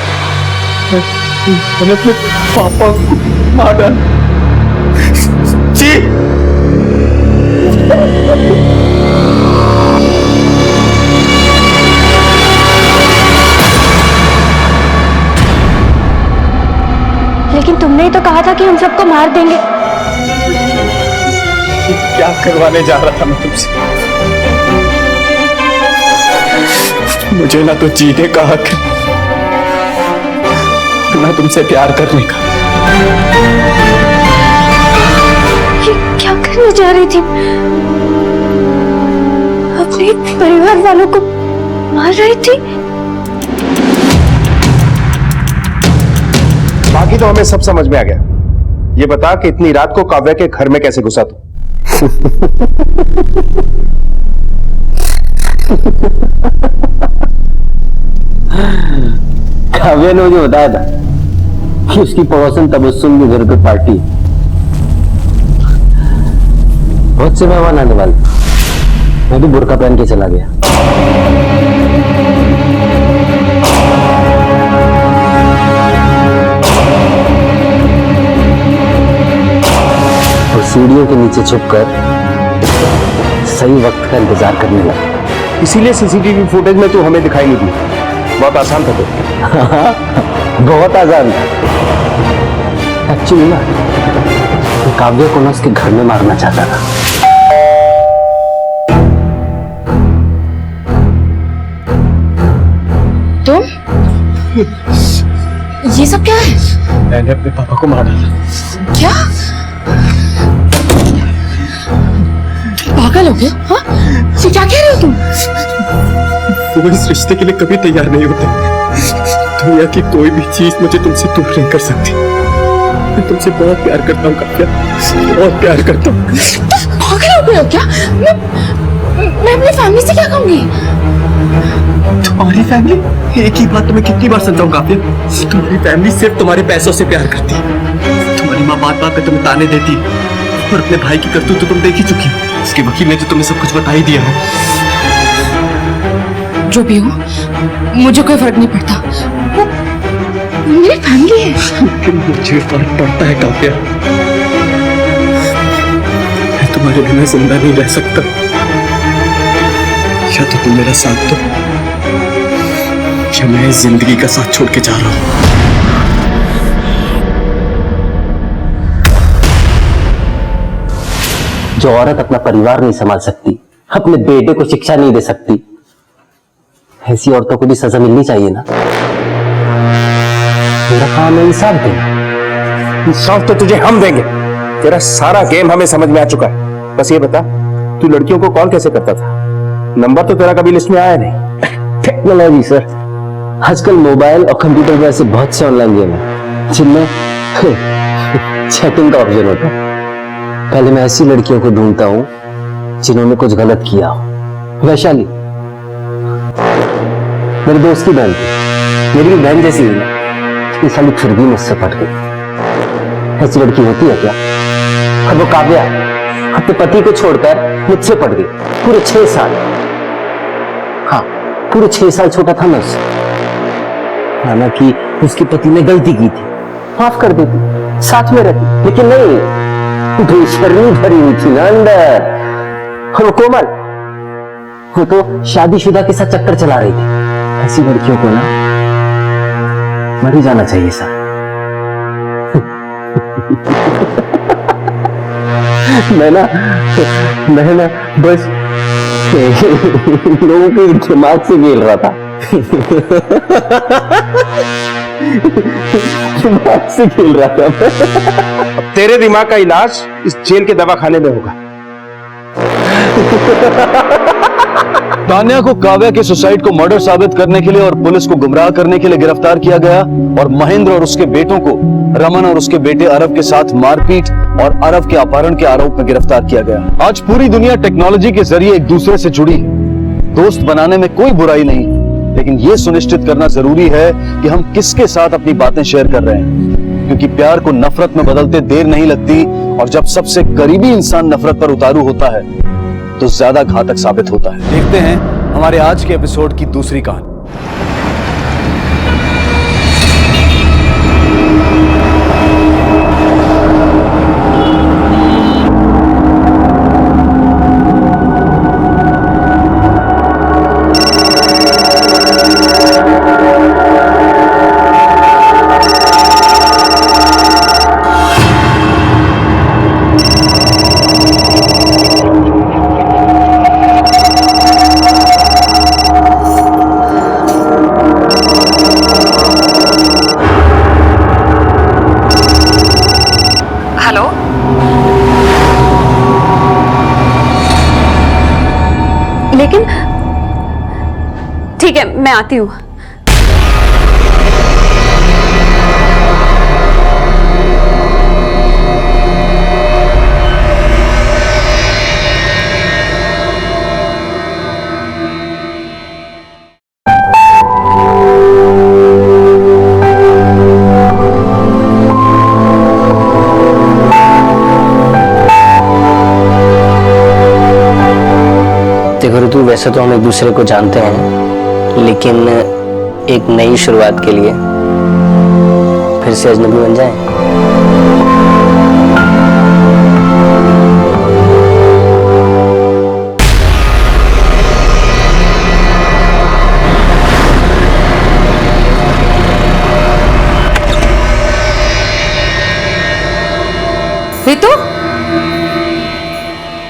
मैंने अपने पापा को मार डाला। जी लेकिन तुमने ही तो कहा था कि हम सबको मार देंगे। क्या करवाने जा रहा था मैं तुमसे? मुझे ना तो जीने का हक है ना तुमसे प्यार करने का। ये क्या करने जा रही थी? अपने परिवार वालों को मार रही थी। बाकी तो हमें सब समझ में आ गया। ये बता कि इतनी रात को काव्या के घर में कैसे घुसा तू? काव्या ने मुझे बताया था कि उसकी पड़ोसन तबस्सुम के घर पे पार्टी है। बहुत से मेहमान आने वाले, मैं भी बुर्का पहन के चला गया। और सीढ़ियों के नीचे छुपकर सही वक्त का इंतजार करने लगा। इसीलिए सीसीटीवी फुटेज में तू हमें दिखाई नहीं दी। बहुत आसान था तो। बहुत आसान। एक्चुअली ना काव्या को ना उसके घर में मारना चाहता था। तुम? ये सब क्या है? मैंने अपने पापा को मार डाला। क्या? पागल हो गया? हाँ? ये क्या कह रहे हो तुम? वो इस रिश्ते के लिए कभी तैयार नहीं होते। दुनिया की कोई भी चीज मुझे तुमसे दूर नहीं कर सकती। मैं तुमसे बहुत प्यार करता हूँ काव्या, बहुत प्यार करता हूँ। पागल हो गए हो क्या? मैं अपनी फैमिली से क्या कहूंगी? तुम्हारी फैमिली? एक ही बात तुम्हें कितनी बार समझाऊं काव्या? तुम्हारी फैमिली सिर्फ तुम्हारे पैसों से प्यार करती है। तुम्हारी माँ बात बात पे तुम्हें ताने देती है और अपने भाई की करतूत तो तुम देख ही चुकी हो। उसके वकील ने तो तुम्हें सब कुछ बता ही दिया है। जो भी हो, मुझे कोई फर्क नहीं पड़ता। वो मेरी फैमिली है। लेकिन मुझे फर्क पड़ता है काव्या। मैं तुम्हारे बिना जिंदा नहीं रह सकता। या तो तुम मेरा साथ दो या मैं इस जिंदगी का साथ छोड़ के जा रहा हूं। जो औरत अपना परिवार नहीं संभाल सकती, अपने बेटे को शिक्षा नहीं दे सकती, ऐसी औरतों को भी सजा मिलनी चाहिए ना। मेरा काम है इंसाफ देना। इंसाफ तो तुझे हम देंगे। तेरा सारा गेम हमें समझ में आ चुका है। बस ये बता, तू लड़कियों को कॉल कैसे करता था? नंबर तो तेरा कभी लिस्ट में आया नहीं। टेक्नोलॉजी सर, आजकल मोबाइल और कंप्यूटर पर ऐसे बहुत से ऑनलाइन गेम है जिनमें चैटिंग का ऑप्शन होता है। पहले मैं ऐसी लड़कियों को ढूंढता हूं जिन्होंने कुछ गलत किया हो। वैशाली मेरे दोस्त की बहन थी, मेरी भी बहन जैसी हुई। इस साली फिर भी मुझसे पट गई। ऐसी लड़की होती है क्या? और वो काव्या अपने पति को छोड़कर मुझसे पट गई। पूरे 6 साल, हाँ पूरे 6 साल छोटा था मैं उससे। हालांकि उसके पति ने गलती की थी, माफ कर देती, साथ में रहती, लेकिन नहीं, बेशर्मी भरी हुई थी ना अंदर। और वो कोमल, वो तो शादीशुदा के साथ चक्कर चला रही थी। ऐसी लड़कियों को ना मर ही जाना चाहिए सर। मैं ना बस लोगों के दिमाग से खेल रहा था। दिमाग से खेल रहा था। तेरे दिमाग का इलाज इस जेल के दवाखाने में होगा। तान्या को काव्या के सुसाइड को मर्डर साबित करने के लिए और पुलिस को गुमराह करने के लिए गिरफ्तार किया गया और महेंद्र और उसके बेटों को रमन और उसके बेटे अरव के साथ मारपीट और अरव के अपहरण के आरोप में गिरफ्तार किया गया। आज पूरी दुनिया टेक्नोलॉजी के जरिए एक दूसरे से जुड़ी है। दोस्त बनाने में कोई बुराई नहीं, लेकिन यह सुनिश्चित करना जरूरी है कि हम किसके साथ अपनी बातें शेयर कर रहे हैं, क्योंकि प्यार को नफरत में बदलते देर नहीं लगती और जब सबसे करीबी इंसान नफरत पर उतारू होता है तो ज्यादा घातक साबित होता है। देखते हैं हमारे आज के एपिसोड की दूसरी कहानी। लेकिन ठीक है, मैं आती हूँ। देखो ऋतु, वैसे तो हम एक दूसरे को जानते हैं, लेकिन एक नई शुरुआत के लिए फिर से अजनबी बन जाएं। ऋतु,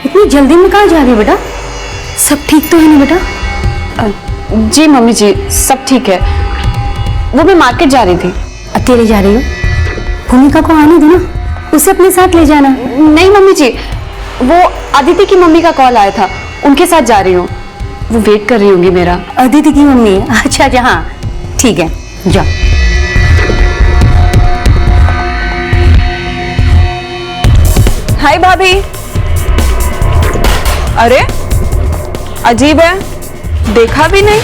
इतनी जल्दी में कहाँ जा रही है बेटा? सब ठीक तो है ना बेटा? जी मम्मी जी, सब ठीक है। वो मैं मार्केट जा रही थी। अकेले जा रही हो? भूमिका को आने दो ना, उसे अपने साथ ले जाना। नहीं मम्मी जी, वो अदिति की मम्मी का कॉल आया था, उनके साथ जा रही हूँ। वो वेट कर रही होंगी मेरा। अदिति की मम्मी? अच्छा अच्छा, हाँ ठीक है, जाओ। हाय भाभी। अरे अजीब है, देखा भी नहीं।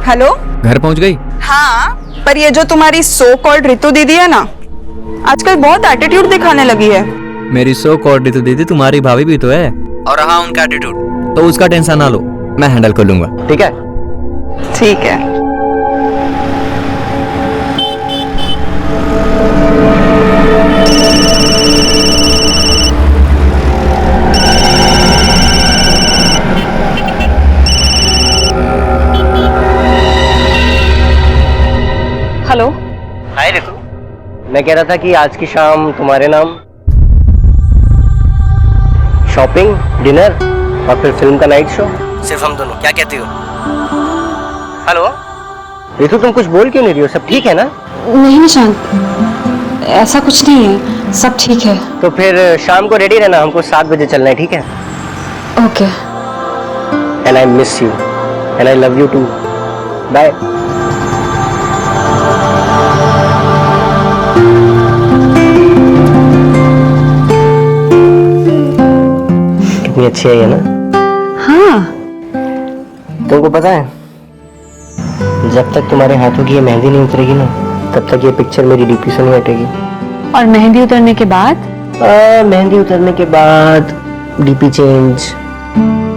हेलो, घर पहुंच गई? हाँ, पर ये जो तुम्हारी सो कॉल्ड रितु दीदी है ना, आजकल बहुत एटीट्यूड दिखाने लगी है। मेरी सो कॉल्ड रितु दीदी तुम्हारी भाभी भी तो है, और रहा उनका एटीट्यूड तो उसका टेंशन ना लो, मैं हैंडल कर लूंगा। ठीक है? ठीक है। हेलो। हाय रितु, मैं कह रहा था कि आज की शाम तुम्हारे नाम शॉपिंग, डिनर और फिर फिल्म का नाइट शो, सिर्फ हम दोनों। क्या कहती हो? हेलो रितु, तुम कुछ बोल क्यों नहीं रही हो? सब ठीक है ना? नहीं निशांत, ऐसा कुछ नहीं है, सब ठीक है। तो फिर शाम को रेडी रहना, हमको 7 बजे चलना है, ठीक है? Okay. And I miss you and I love you too. Bye. कितनी अच्छी है ये ना? हाँ। तुमको पता है, जब तक तुम्हारे हाथों की ये मेहंदी नहीं उतरेगी ना, तब तक ये पिक्चर मेरी डीपी से नहीं हटेगी। और मेहंदी उतरने के बाद? मेहंदी उतरने के बाद डीपी चेंज,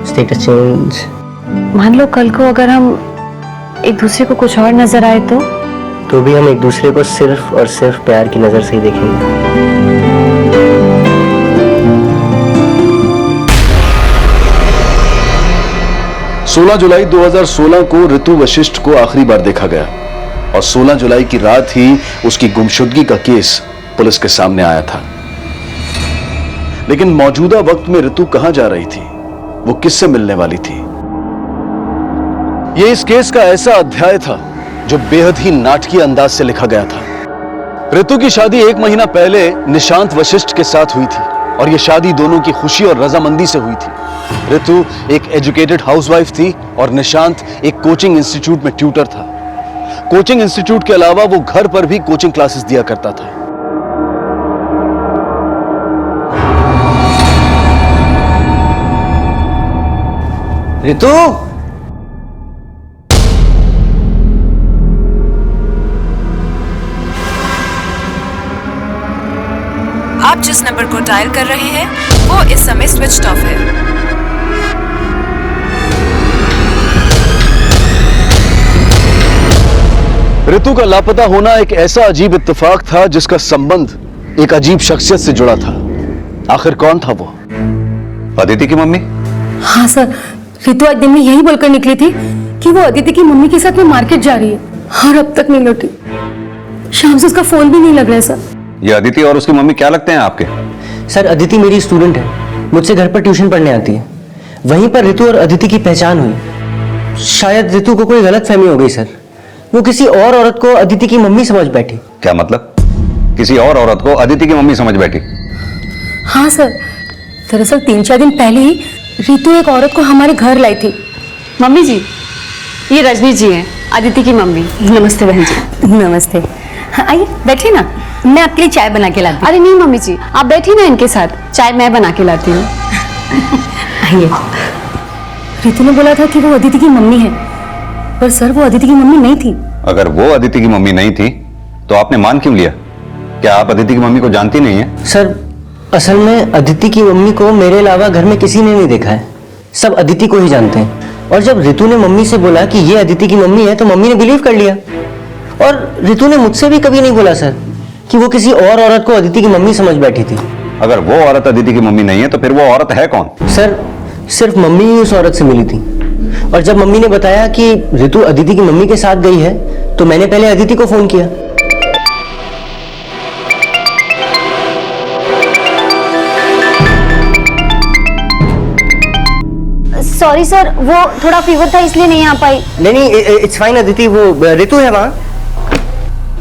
स्टेटस चेंज। मान लो कल को अगर हम एक दूसरे को कुछ और नजर आए तो भी हम एक दूसरे को सिर्फ और सिर्फ प्यार की नजर से ही देखेंगे। 16 जुलाई 2016 को ऋतु वशिष्ठ को आखिरी बार देखा गया और 16 जुलाई की रात ही उसकी गुमशुदगी का केस पुलिस के सामने आया था। लेकिन मौजूदा वक्त में ऋतु कहां जा रही थी, वो किससे मिलने वाली थी? यह इस केस का ऐसा अध्याय था जो बेहद ही नाटकीय अंदाज से लिखा गया था। ऋतु की शादी 1 महीना पहले निशांत वशिष्ठ के साथ हुई थी और यह शादी दोनों की खुशी और रजामंदी से हुई थी। ऋतु एक एजुकेटेड हाउसवाइफ थी और निशांत एक कोचिंग इंस्टीट्यूट में ट्यूटर था। कोचिंग इंस्टीट्यूट के अलावा वो घर पर भी कोचिंग क्लासेस दिया करता था। ऋतु, आप जिस नंबर को डायल कर रहे हैं वो इस समय स्विच्ड ऑफ है। ऋतु का लापता होना एक ऐसा अजीब इत्तेफाक था जिसका संबंध एक अजीब शख्सियत से जुड़ा था। आखिर कौन था वो? अदिति की मम्मी? हाँ सर, ऋतु आज दिन में यही बोलकर निकली थी कि वो अदिति की मम्मी के साथ में मार्केट जा रही है और अब तक नहीं लौटी। शाम से उसका फोन भी नहीं लग रहा है सर। ये अदिति और उसकी मम्मी क्या लगते हैं आपके? सर अदिति मेरी स्टूडेंट है, मुझसे घर पर ट्यूशन पढ़ने आती है। वहीं पर ऋतु और अदिति की पहचान हुई। शायद ऋतु को कोई गलतफहमी हो गई सर, वो किसी और औरत को अदिति की मम्मी समझ बैठी। क्या मतलब? किसी और औरत को अदिति की मम्मी समझ बैठी? हाँ सर, दरअसल 3-4 दिन पहले ही ऋतु एक औरत को हमारे घर लाई थी। मम्मी जी, ये रजनी जी हैं, अदिति की मम्मी। नमस्ते बहन जी। नमस्ते। हाँ, आइए बैठिए ना, मैं आपके लिए चाय बना के लाती हूँ। अरे नहीं मम्मी जी, आप बैठिए ना इनके साथ, चाय मैं बना के लाती हूँ। आइए। ऋतु ने बोला था कि वो अदिति की मम्मी है, पर सर वो अदिति की मम्मी नहीं थी। अगर वो अदिति की मम्मी नहीं थी तो आपने मान क्यों लिया? क्या आप अदिति की मम्मी को जानती नहीं है? सर असल में अदिति की मम्मी को मेरे अलावा घर में किसी ने नहीं देखा है, सब अदिति को ही जानते हैं। और जब ऋतु ने मम्मी से बोला कि ये अदिति की मम्मी है तो मम्मी ने बिलीव कर लिया। और ऋतु ने मुझसे भी कभी नहीं बोला सर कि वो किसी और औरत को अदिति की मम्मी समझ बैठी थी। अगर वो औरत अदिति की मम्मी नहीं है तो फिर वो औरत है कौन? सर सिर्फ मम्मी ही उस औरत से मिली थी और जब मम्मी ने बताया कि ऋतु अदिति की मम्मी के साथ गई है तो मैंने पहले अदिति को फोन किया। सॉरी सर, वो थोड़ा फीवर था इसलिए नहीं आ पाई। नहीं इट्स फाइन अदिति, वो ऋतु है वहाँ।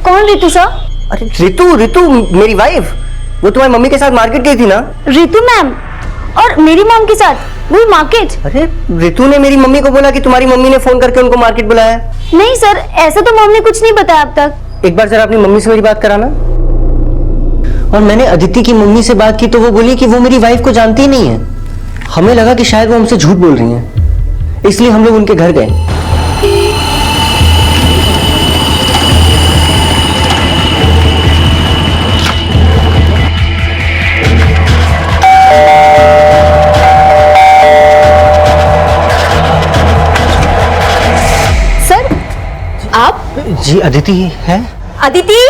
कौन ऋतु सर? अरे ऋतु मेरी वाइफ, वो तुम्हारी मम्मी के साथ मार्केट गई थी ना। ऋतु मैम और मेरी मॉम के साथ वो मार्केट? अरे ऋतु ने मेरी मम्मी को बोला कि तुम्हारी मम्मी ने फोन करके उनको मार्केट बुलाया। नहीं सर, ऐसा तो मॉम ने कुछ नहीं बताया अब तक। एक बार जरा अपनी मम्मी से मेरी बात कराना। और मैंने अदिति की मम्मी से बात की तो वो बोली कि वो मेरी वाइफ को जानती ही नहीं है। हमें लगा कि शायद वो हमसे झूठ बोल रही हैं, इसलिए हम लोग उनके घर गए। सर आप? जी अदिति है। अदिति?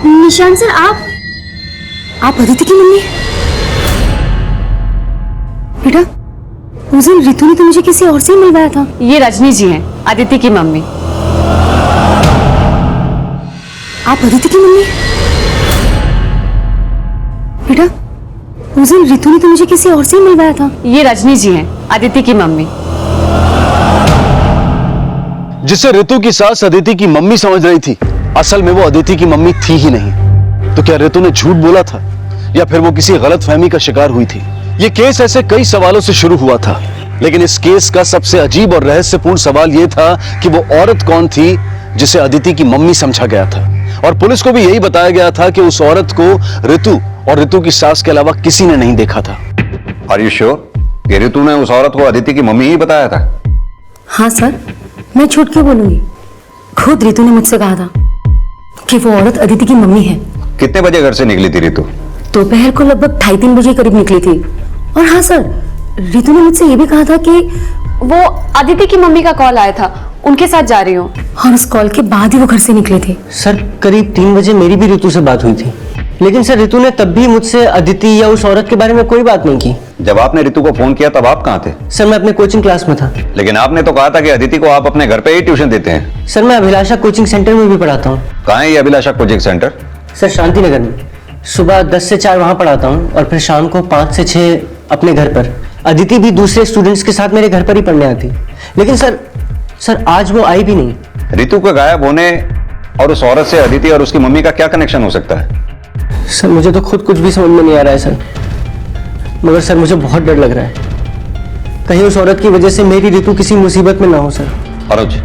निशांत सर आप अदिति की मम्मी? बेटा उस दिन ऋतु ने तो मुझे किसी और से ही मिलवाया था। ये रजनी जी हैं, अदिति की मम्मी। आप अदिति की मम्मी? बेटा उस दिन ऋतु ने तो मुझे किसी और से ही मिलवाया था। ये रजनी जी हैं, अदिति की मम्मी। जिसे ऋतु की सास अदिति की मम्मी समझ रही थी, असल में वो अदिति की मम्मी थी ही नहीं। तो क्या ऋतु ने झूठ बोला था या फिर वो किसी गलतफहमी का शिकार हुई थी? ये केस ऐसे कई सवालों से शुरू हुआ था, लेकिन इस केस का सबसे अजीब और रहस्यपूर्ण सवाल यह था कि वो औरत कौन थी जिसे अदिति की मम्मी समझा गया था। और पुलिस को भी यही बताया गया था कि उस औरत को ऋतु और ऋतु की सास के अलावा किसी ने नहीं देखा था। Are you sure? कि ऋतु ने उस औरत को अदिति की मम्मी ही बताया था? हाँ सर, मैं झूठ क्यों बोलूंगी? खुद ऋतु ने मुझसे कहा था कि वो औरत अदिति की मम्मी है। कितने बजे घर से निकली थी ऋतु? दोपहर को लगभग 2:30 बजे करीब निकली थी। और हाँ सर, ऋतु ने मुझसे ये भी कहा था कि वो अदिति की मम्मी का कॉल आया था, उनके साथ जा रही हूँ। और उस कॉल के बाद ही वो घर से निकले थे। सर करीब 3 बजे मेरी भी ऋतु से बात हुई थी। लेकिन सर रितु ने तब भी मुझसे अदिति या उस औरत के बारे में कोई बात नहीं की। जब आपने रितु को फोन किया तब आप कहाँ थे? सर मैं अपने कोचिंग क्लास में था। लेकिन आपने तो कहा था कि अदिति को आप अपने घर पे ही ट्यूशन देते हैं। सर मैं अभिलाषा कोचिंग सेंटर में भी पढ़ाता हूँ। कहाँ है ये अभिलाषा coaching centre? Sir Shanti Nagar में। सुबह 10 से 4 वहाँ पढ़ाता हूँ और फिर शाम को 5 से 6 अपने घर पर। अदिति भी दूसरे स्टूडेंट्स के साथ मेरे घर पर ही पढ़ने आती। लेकिन सर आज वो आई भी नहीं। रितु के गायब होने और उस औरत से अदिति और उसकी मम्मी का क्या कनेक्शन हो सकता है? सर मुझे तो खुद कुछ भी समझ में नहीं आ रहा है सर, मगर सर मुझे बहुत डर लग रहा है कहीं उस औरत की वजह से मेरी रितु किसी मुसीबत में ना हो। सर अनुज,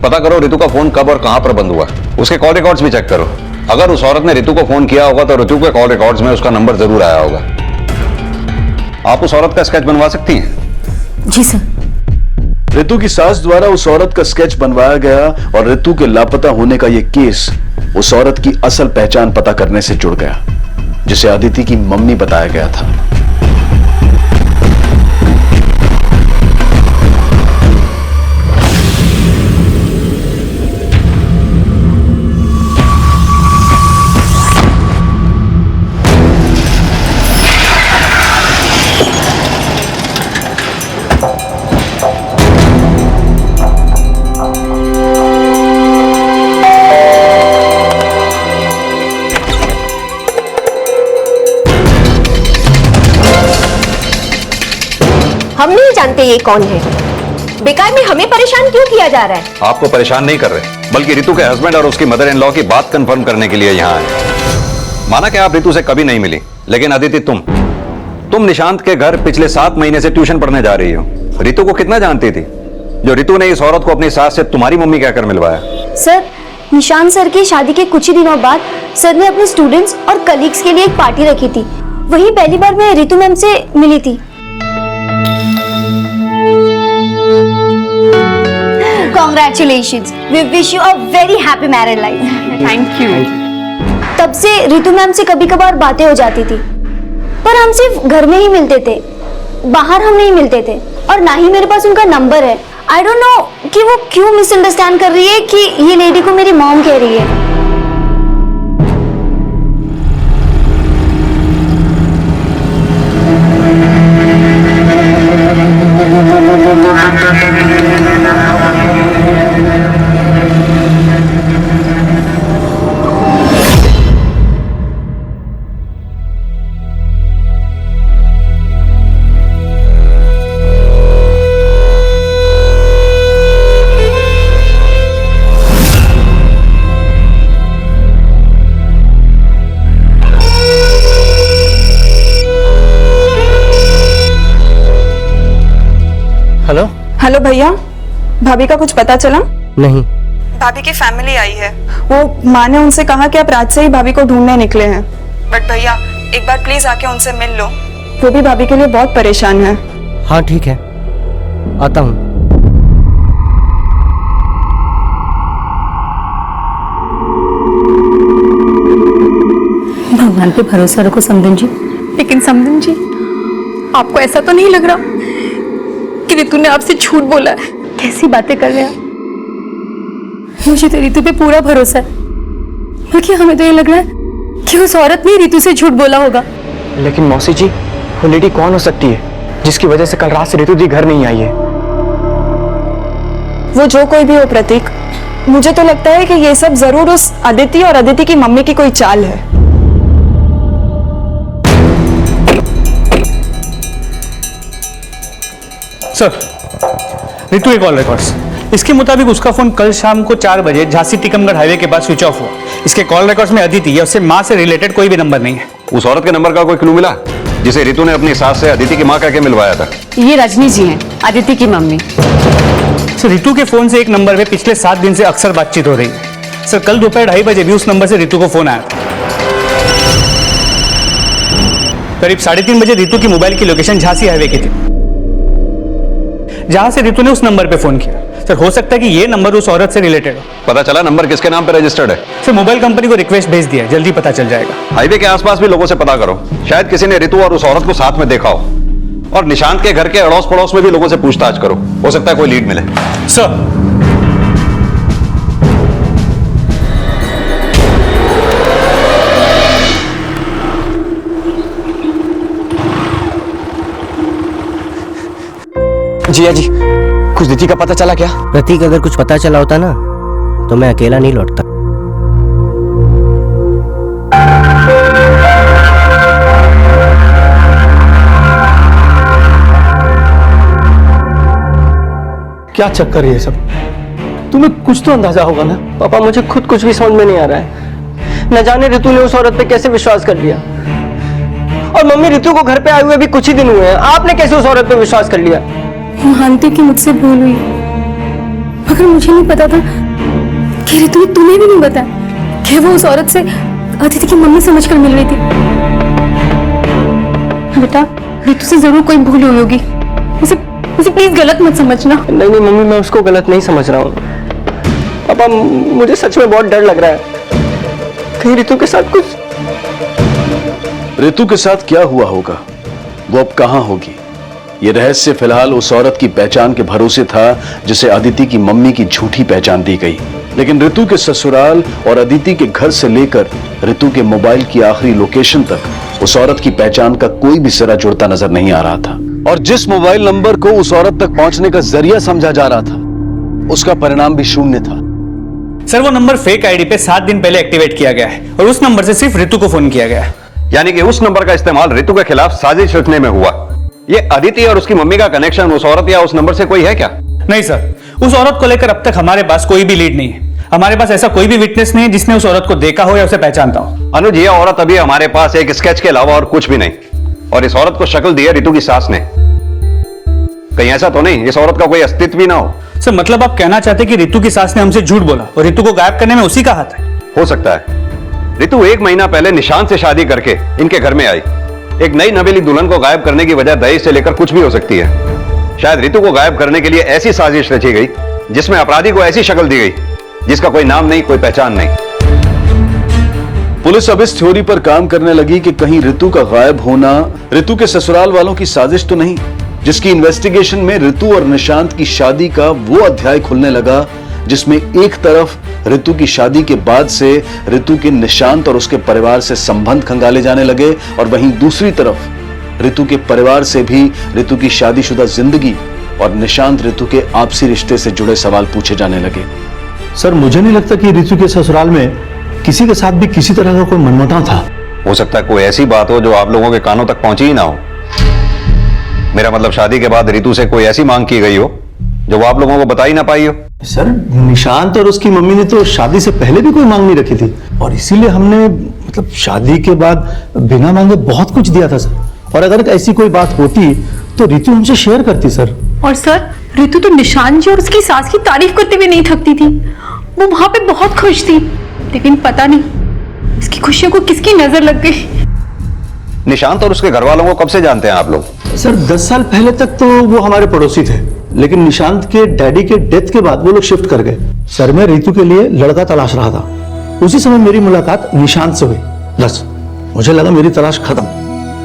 पता करो रितु का फोन कब और कहां पर बंद हुआ, उसके कॉल रिकॉर्ड्स भी चेक करो। अगर उस औरत ने रितु को फोन किया होगा तो रितु के कॉल रिकॉर्ड्स में उसका नंबर जरूर आया होगा। आप उस औरत का स्केच बनवा सकती हैं? जी सर। रितु की सास द्वारा उस औरत का स्केच बनवाया गया और रितु के लापता होने का यह केस उस औरत की असल पहचान पता करने से जुड़ गया, जिसे अदिति की मम्मी बताया गया था। हम नहीं जानते ये कौन है। बेकार में हमें परेशान क्यों किया जा रहा है? आपको परेशान नहीं कर रहे, बल्कि रितु के हस्बैंड और उसकी मदर इन लॉ की बात कंफर्म करने के लिए यहाँ आए। माना कि आप रितु से कभी नहीं मिली, लेकिन अदिति तुम निशांत के घर पिछले 7 महीने से ट्यूशन पढ़ने जा रही हो। रितु को कितना जानती थी जो रितु ने इस औरत को अपनी सास से तुम्हारी मम्मी कहकर मिलवाया? सर निशांत सर की शादी के कुछ ही दिनों बाद सर ने अपने स्टूडेंट्स और कलीग्स के लिए एक पार्टी रखी थी। वही पहली बार मैं रितु मैम से मिली थी। Congratulations. We wish you a very happy married life. Thank you. तब से रितु मैम से कभी कभार बातें हो जाती थी, पर हम सिर्फ घर में ही मिलते थे, बाहर हम नहीं मिलते थे, और ना ही मेरे पास उनका नंबर है। आई डोंट नो कि वो क्यों मिसअंडरस्टैंड कर रही है कि ये लेडी को मेरी मॉम कह रही है। हेलो हेलो भैया, भाभी का कुछ पता चला? नहीं। भाभी की फैमिली आई है। वो माँ ने उनसे कहा कि आप रात से ही भाभी को ढूंढने निकले हैं। बट भैया एक बार प्लीज आके उनसे मिल लो, वो भी भाभी के लिए बहुत परेशान है। हाँ ठीक है, आता हूँ। भगवान पे भरोसा रखो समदन जी। लेकिन समदन जी, आपको ऐसा तो नहीं लग रहा कि रितु ने आपसे झूठ बोला है? कैसी बातें कर रहे हैं? मुझे तो रितु पे पूरा भरोसा है, बल्कि हमें तो ये लग रहा है कि उस औरत ने रितु से झूठ बोला होगा। लेकिन मौसी जी, वो लेडी कौन हो सकती है जिसकी वजह से कल रात से रितु दी घर नहीं आई है? वो जो कोई भी हो प्रतीक, मुझे तो लगता है कि ये सब जरूर उस अदिति और अदिति की मम्मी की कोई चाल है। सर, रितु के कॉल रिकॉर्ड्स, इसके मुताबिक उसका फोन कल शाम को 4 बजे झांसी टीकमगढ़ हाईवे के पास स्विच ऑफ हुआ। इसके कॉल रिकॉर्ड्स में अदिति या उससे माँ से रिलेटेड कोई भी नंबर नहीं है। उस औरत के नंबर का कोई क्लू मिला जिसे रितु ने अपनी सास से अदिति की माँ कह के मिलवाया था? ये रजनी जी हैं, अदिति की मम्मी। सर रितु के फोन से एक नंबर पे पिछले 7 दिन से अक्सर बातचीत हो रही है। सर कल दोपहर 2:30 बजे भी उस नंबर से रितु को फोन आया था। करीब 3:30 बजे रितु की मोबाइल की लोकेशन झांसी हाईवे की थी, जहां से रितु ने उस नंबर पे फोन किया। सर हो सकता है कि ये नंबर उस औरत से रिलेटेड हो। पता चला नंबर किसके नाम पे रजिस्टर्ड है? सर मोबाइल कंपनी को रिक्वेस्ट भेज दिया, जल्दी पता चल जाएगा। हाईवे के आसपास भी लोगों से पता करो, शायद किसी ने रितु और उस औरत को साथ में देखा हो। और निशांत के घर के अड़ोस पड़ोस में भी लोगों से पूछताछ करो, हो सकता है कोई लीड मिले। सर जिया जी, कुछ दीदी का पता चला क्या? प्रतीक, अगर कुछ पता चला होता ना तो मैं अकेला नहीं लौटता। क्या चक्कर है ये सब? तुम्हें कुछ तो अंदाजा होगा ना? पापा, मुझे खुद कुछ भी समझ में नहीं आ रहा है। न जाने रितु ने उस औरत पे कैसे विश्वास कर लिया। और मम्मी, रितु को घर पे आए हुए भी कुछ ही दिन हुए हैं, आपने कैसे उस औरत पे विश्वास कर लिया? मानती कि मुझसे भूल हुई, मगर मुझे नहीं पता था कि रितु ने तुम्हें भी नहीं बताया कि वो उस औरत से अदिति की मम्मी समझकर मिल रही थी। बेटा, रितु से जरूर कोई भूल हुई होगी, उसे प्लीज गलत मत समझना। नहीं नहीं मम्मी, मैं उसको गलत नहीं समझ रहा हूँ। पापा, मुझे सच में बहुत डर लग रहा है, कहीं रितु के साथ कुछ। रितु के साथ क्या हुआ होगा, वो अब कहां होगी, ये रहस्य फिलहाल उस औरत की पहचान के भरोसे था जिसे अदिति की मम्मी की झूठी पहचान दी गई। लेकिन रितु के ससुराल और अदिति के घर से लेकर रितु के मोबाइल की आखिरी लोकेशन तक उस औरत की पहचान का कोई भी सिरा जुड़ता नजर नहीं आ रहा था। और जिस मोबाइल नंबर को उस औरत तक पहुंचने का जरिया समझा जा रहा था, उसका परिणाम भी शून्य था। सर, वो नंबर फेक आईडी पे 7 दिन पहले एक्टिवेट किया गया है और उस नंबर से सिर्फ रितु को फोन किया गया है। यानी कि उस नंबर का इस्तेमाल रितु के खिलाफ साजिश रचने में हुआ। ये अदिति और उसकी मम्मी का कनेक्शन उस औरत या उस नंबर से कोई है क्या? नहीं सर, उस औरत को लेकर अब तक हमारे पास कोई भी लीड नहीं है। हमारे पास ऐसा कोई भी विटनेस नहीं है जिसने उस औरत को देखा हो या उसे पहचानता हो। अनुज, ये औरत अभी हमारे पास एक स्केच के अलावा और कुछ भी नहीं, और इस औरत को शक्ल दी है रितु की सास ने। कहीं ऐसा तो नहीं इस औरत का कोई अस्तित्व भी ना हो? सर, मतलब आप कहना चाहते कि रितु की सास ने हमसे झूठ बोला और रितु को गायब करने में उसी का हाथ है? हो सकता है। रितु 1 महीना पहले निशांत से शादी करके इनके घर में आई। एक नई नवेली दुल्हन को गायब करने की वजह दहेज से लेकर कुछ भी हो सकती है। शायद रितु को गायब करने के लिए ऐसी साजिश रची गई जिसमें अपराधी को ऐसी शक्ल दी गई जिसका कोई नाम नहीं, कोई पहचान नहीं। पुलिस अब इस थ्योरी पर काम करने लगी कि कहीं रितु का गायब होना रितु के ससुराल वालों की साजिश तो नहीं, जिसकी इन्वेस्टिगेशन में रितु और निशांत की शादी का वो अध्याय खुलने लगा जिसमें एक तरफ रितु की शादी के बाद से रितु के निशांत और उसके परिवार से संबंध खंगाले जाने लगे, और वहीं दूसरी तरफ रितु के परिवार से भी रितु की शादीशुदा जिंदगी और निशांत रितु के आपसी रिश्ते से जुड़े सवाल पूछे जाने लगे। सर, मुझे नहीं लगता कि रितु के ससुराल में किसी के साथ भी किसी तरह का कोई मनमुटाव था। हो सकता है कोई ऐसी बात हो जो आप लोगों के कानों तक पहुंची ही ना हो। मेरा मतलब शादी के बाद रितु से कोई ऐसी मांग की गई हो जो वो आप लोगों को बता ही ना पाई हो। सर, निशांत और उसकी मम्मी ने तो शादी से पहले भी कोई मांग नहीं रखी थी, और इसीलिए हमने मतलब शादी के बाद बिना मांगे बहुत कुछ दिया था सर। और अगर ऐसी कोई बात होती तो रितु हमसे शेयर करती सर। और सर, रितु तो निशांत जी और उसकी सास की तारीफ करते हुए नहीं थकती थी। वो वहां पे बहुत खुश थी, लेकिन पता नहीं इसकी खुशियों को किसकी नजर लग गई। निशांत और उसके घर वालों को कब से जानते हैं आप लोग? सर, 10 साल पहले तक तो वो हमारे पड़ोसी थे, लेकिन निशांत के डैडी के डेथ के बाद वो लोग शिफ्ट कर गए। सर, मैं रितु के लिए लड़का तलाश रहा था। उसी समय मेरी मुलाकात निशांत से हुई। बस मुझे लगा मेरी तलाश खत्म।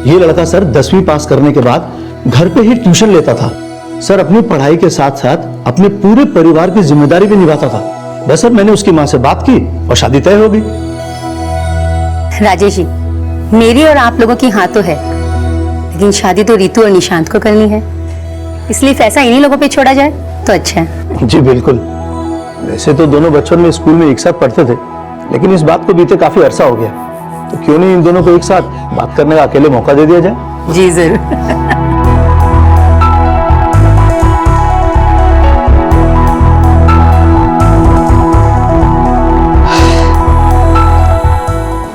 ये लड़का सर 10वीं पास करने के बाद घर पे ही ट्यूशन लेता था। सर, अपनी पढ़ाई के साथ साथ अपने पूरे परिवार की जिम्मेदारी भी निभाता था। बस सर, मैंने उसकी माँ से बात की और शादी तय हो गई। राजेश जी, मेरी और आप लोगों की हाँ तो है, लेकिन शादी तो रितु और निशांत को करनी है, इसलिए फैसला इन्हीं लोगों पे छोड़ा जाए तो अच्छा है। जी बिल्कुल। वैसे तो दोनों बच्चों में स्कूल में एक साथ पढ़ते थे, लेकिन इस बात को बीते काफी अरसा हो गया, तो क्यों नहीं इन दोनों को एक साथ बात करने का अकेले मौका दे दिया जाए? जी जरूर।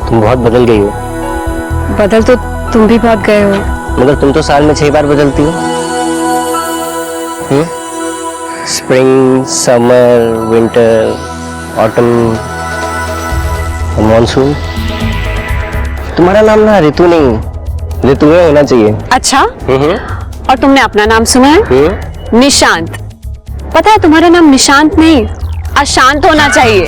तुम बहुत बदल गई हो। बदल तो तुम भी बहुत गए हो। मगर तुम तो साल में 6 बार बदलती हो। Spring, summer, winter, autumn, monsoon. तुम्हारा नाम ना ऋतु नहीं, ऋतु होना चाहिए। अच्छा, और तुमने अपना नाम सुना है? निशांत। पता है तुम्हारा नाम निशांत नहीं, अशांत होना चाहिए।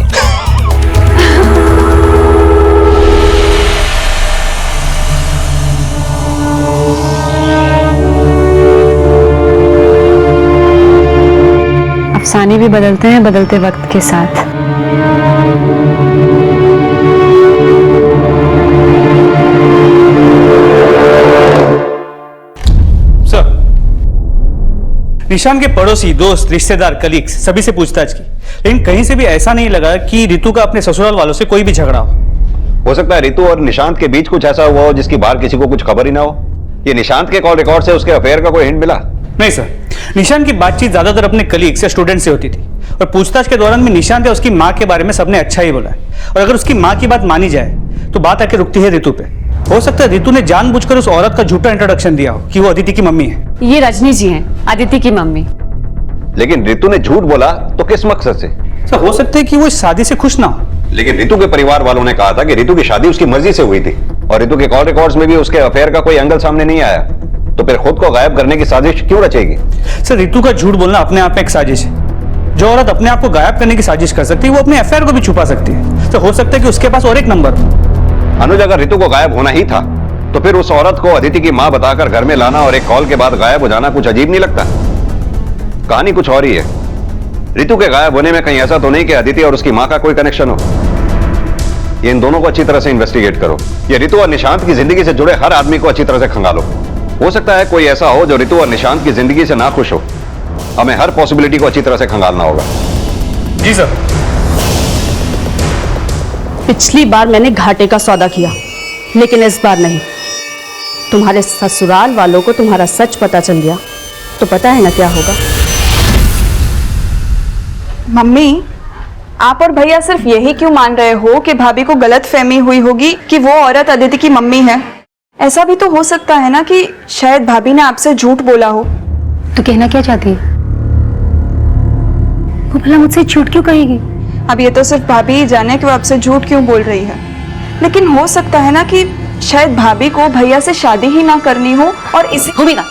अफसाने भी बदलते हैं बदलते वक्त के साथ। सर, निशान के पड़ोसी, दोस्त, रिश्तेदार, कलीग्स सभी से पूछताछ की, लेकिन कहीं से भी ऐसा नहीं लगा कि रितु का अपने ससुराल वालों से कोई भी झगड़ा हो सकता है रितु और निशांत के बीच कुछ ऐसा हुआ हो जिसकी बाहर किसी को कुछ खबर ही ना हो। ये निशांत के कॉल रिकॉर्ड से उसके अफेयर का कोई हिंट मिला? नहीं सर, निशांत की बातचीत ज्यादातर अपने कलीग्स या स्टूडेंट से होती थी और पूछताछ के दौरान भी निशांत या उसकी माँ के बारे में सबने अच्छा ही बोला है। और अगर उसकी माँ की बात मानी जाए तो बात आके रुकती है रितु पे। हो सकता है रितु ने जानबूझकर उस औरत का झूठा इंट्रोडक्शन दिया हो कि वो अदिति की मम्मी है। ये रजनी जी हैं, अदिति की मम्मी। लेकिन रितु ने झूठ बोला तो किस मकसद से? सर हो सकता है कि वो इस शादी से खुश ना हो। लेकिन रितु के परिवार वालों ने कहा था कि रितु की शादी उसकी मर्जी से हुई थी और रितु के कॉल रिकॉर्ड्स में भी उसके अफेयर का कोई एंगल सामने नहीं आया, तो फिर खुद को गायब करने की साजिश क्यों रचेगी? सर रितु का झूठ बोलना अपने आप में एक साजिश है। जो औरत अपने आप को गायब करने की साजिश कर सकती है वो अपने अफेयर को भी छुपा सकती है। तो हो सकता है कि उसके पास और एक नंबर हो। अनुज, अगर रितु को गायब होना ही था तो फिर उस औरत को अदिति की मां बताकर घर में लाना और एक कॉल के बाद गायब हो जाना कुछ अजीब नहीं लगता? कहानी कुछ और ही है। रितु के गायब होने में कहीं ऐसा तो नहीं कि अदिति और उसकी मां का कोई कनेक्शन हो? ये इन दोनों को अच्छी तरह से इन्वेस्टिगेट करो। ये रितु और निशांत की जिंदगी से जुड़े हर आदमी को अच्छी तरह से खंगालो। हो सकता है कोई ऐसा हो जो रितु और निशांत की जिंदगी से ना खुश हो। हमें हर पॉसिबिलिटी को अच्छी तरह से खंगालना होगा। जी सर। पिछली बार मैंने घाटे का सौदा किया, लेकिन इस बार नहीं। तुम्हारे ससुराल वालों को तुम्हारा सच पता चल गया तो पता है ना क्या होगा। मम्मी, आप और भैया सिर्फ यही क्यों मान रहे हो कि भाभी को गलत फहमी हुई होगी कि वो औरत अदिति की मम्मी है? ऐसा भी तो हो सकता है ना कि शायद भाभी ने आपसे झूठ बोला हो। तो कहना क्या चाहती है? वो भला मुझसे झूठ क्यों कहेगी? अब ये तो सिर्फ भाभी ही जाने कि वो आपसे झूठ क्यों बोल रही है, लेकिन हो सकता है ना कि शायद भाभी को भैया से शादी ही ना करनी हो और इसी भूमिका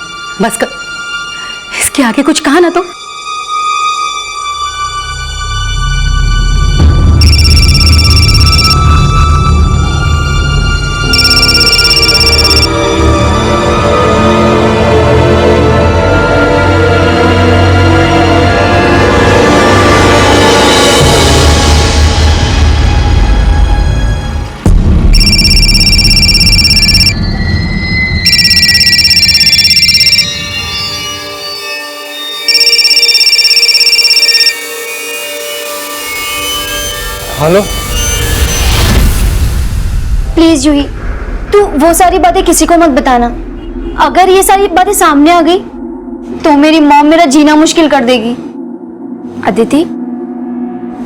बस कर, इसके आगे कुछ कहा ना तो। हेलो। प्लीज जूही, तू वो सारी बातें किसी को मत बताना। अगर ये सारी बातें सामने आ गई तो मेरी मॉम मेरा जीना मुश्किल कर देगी। अदिति,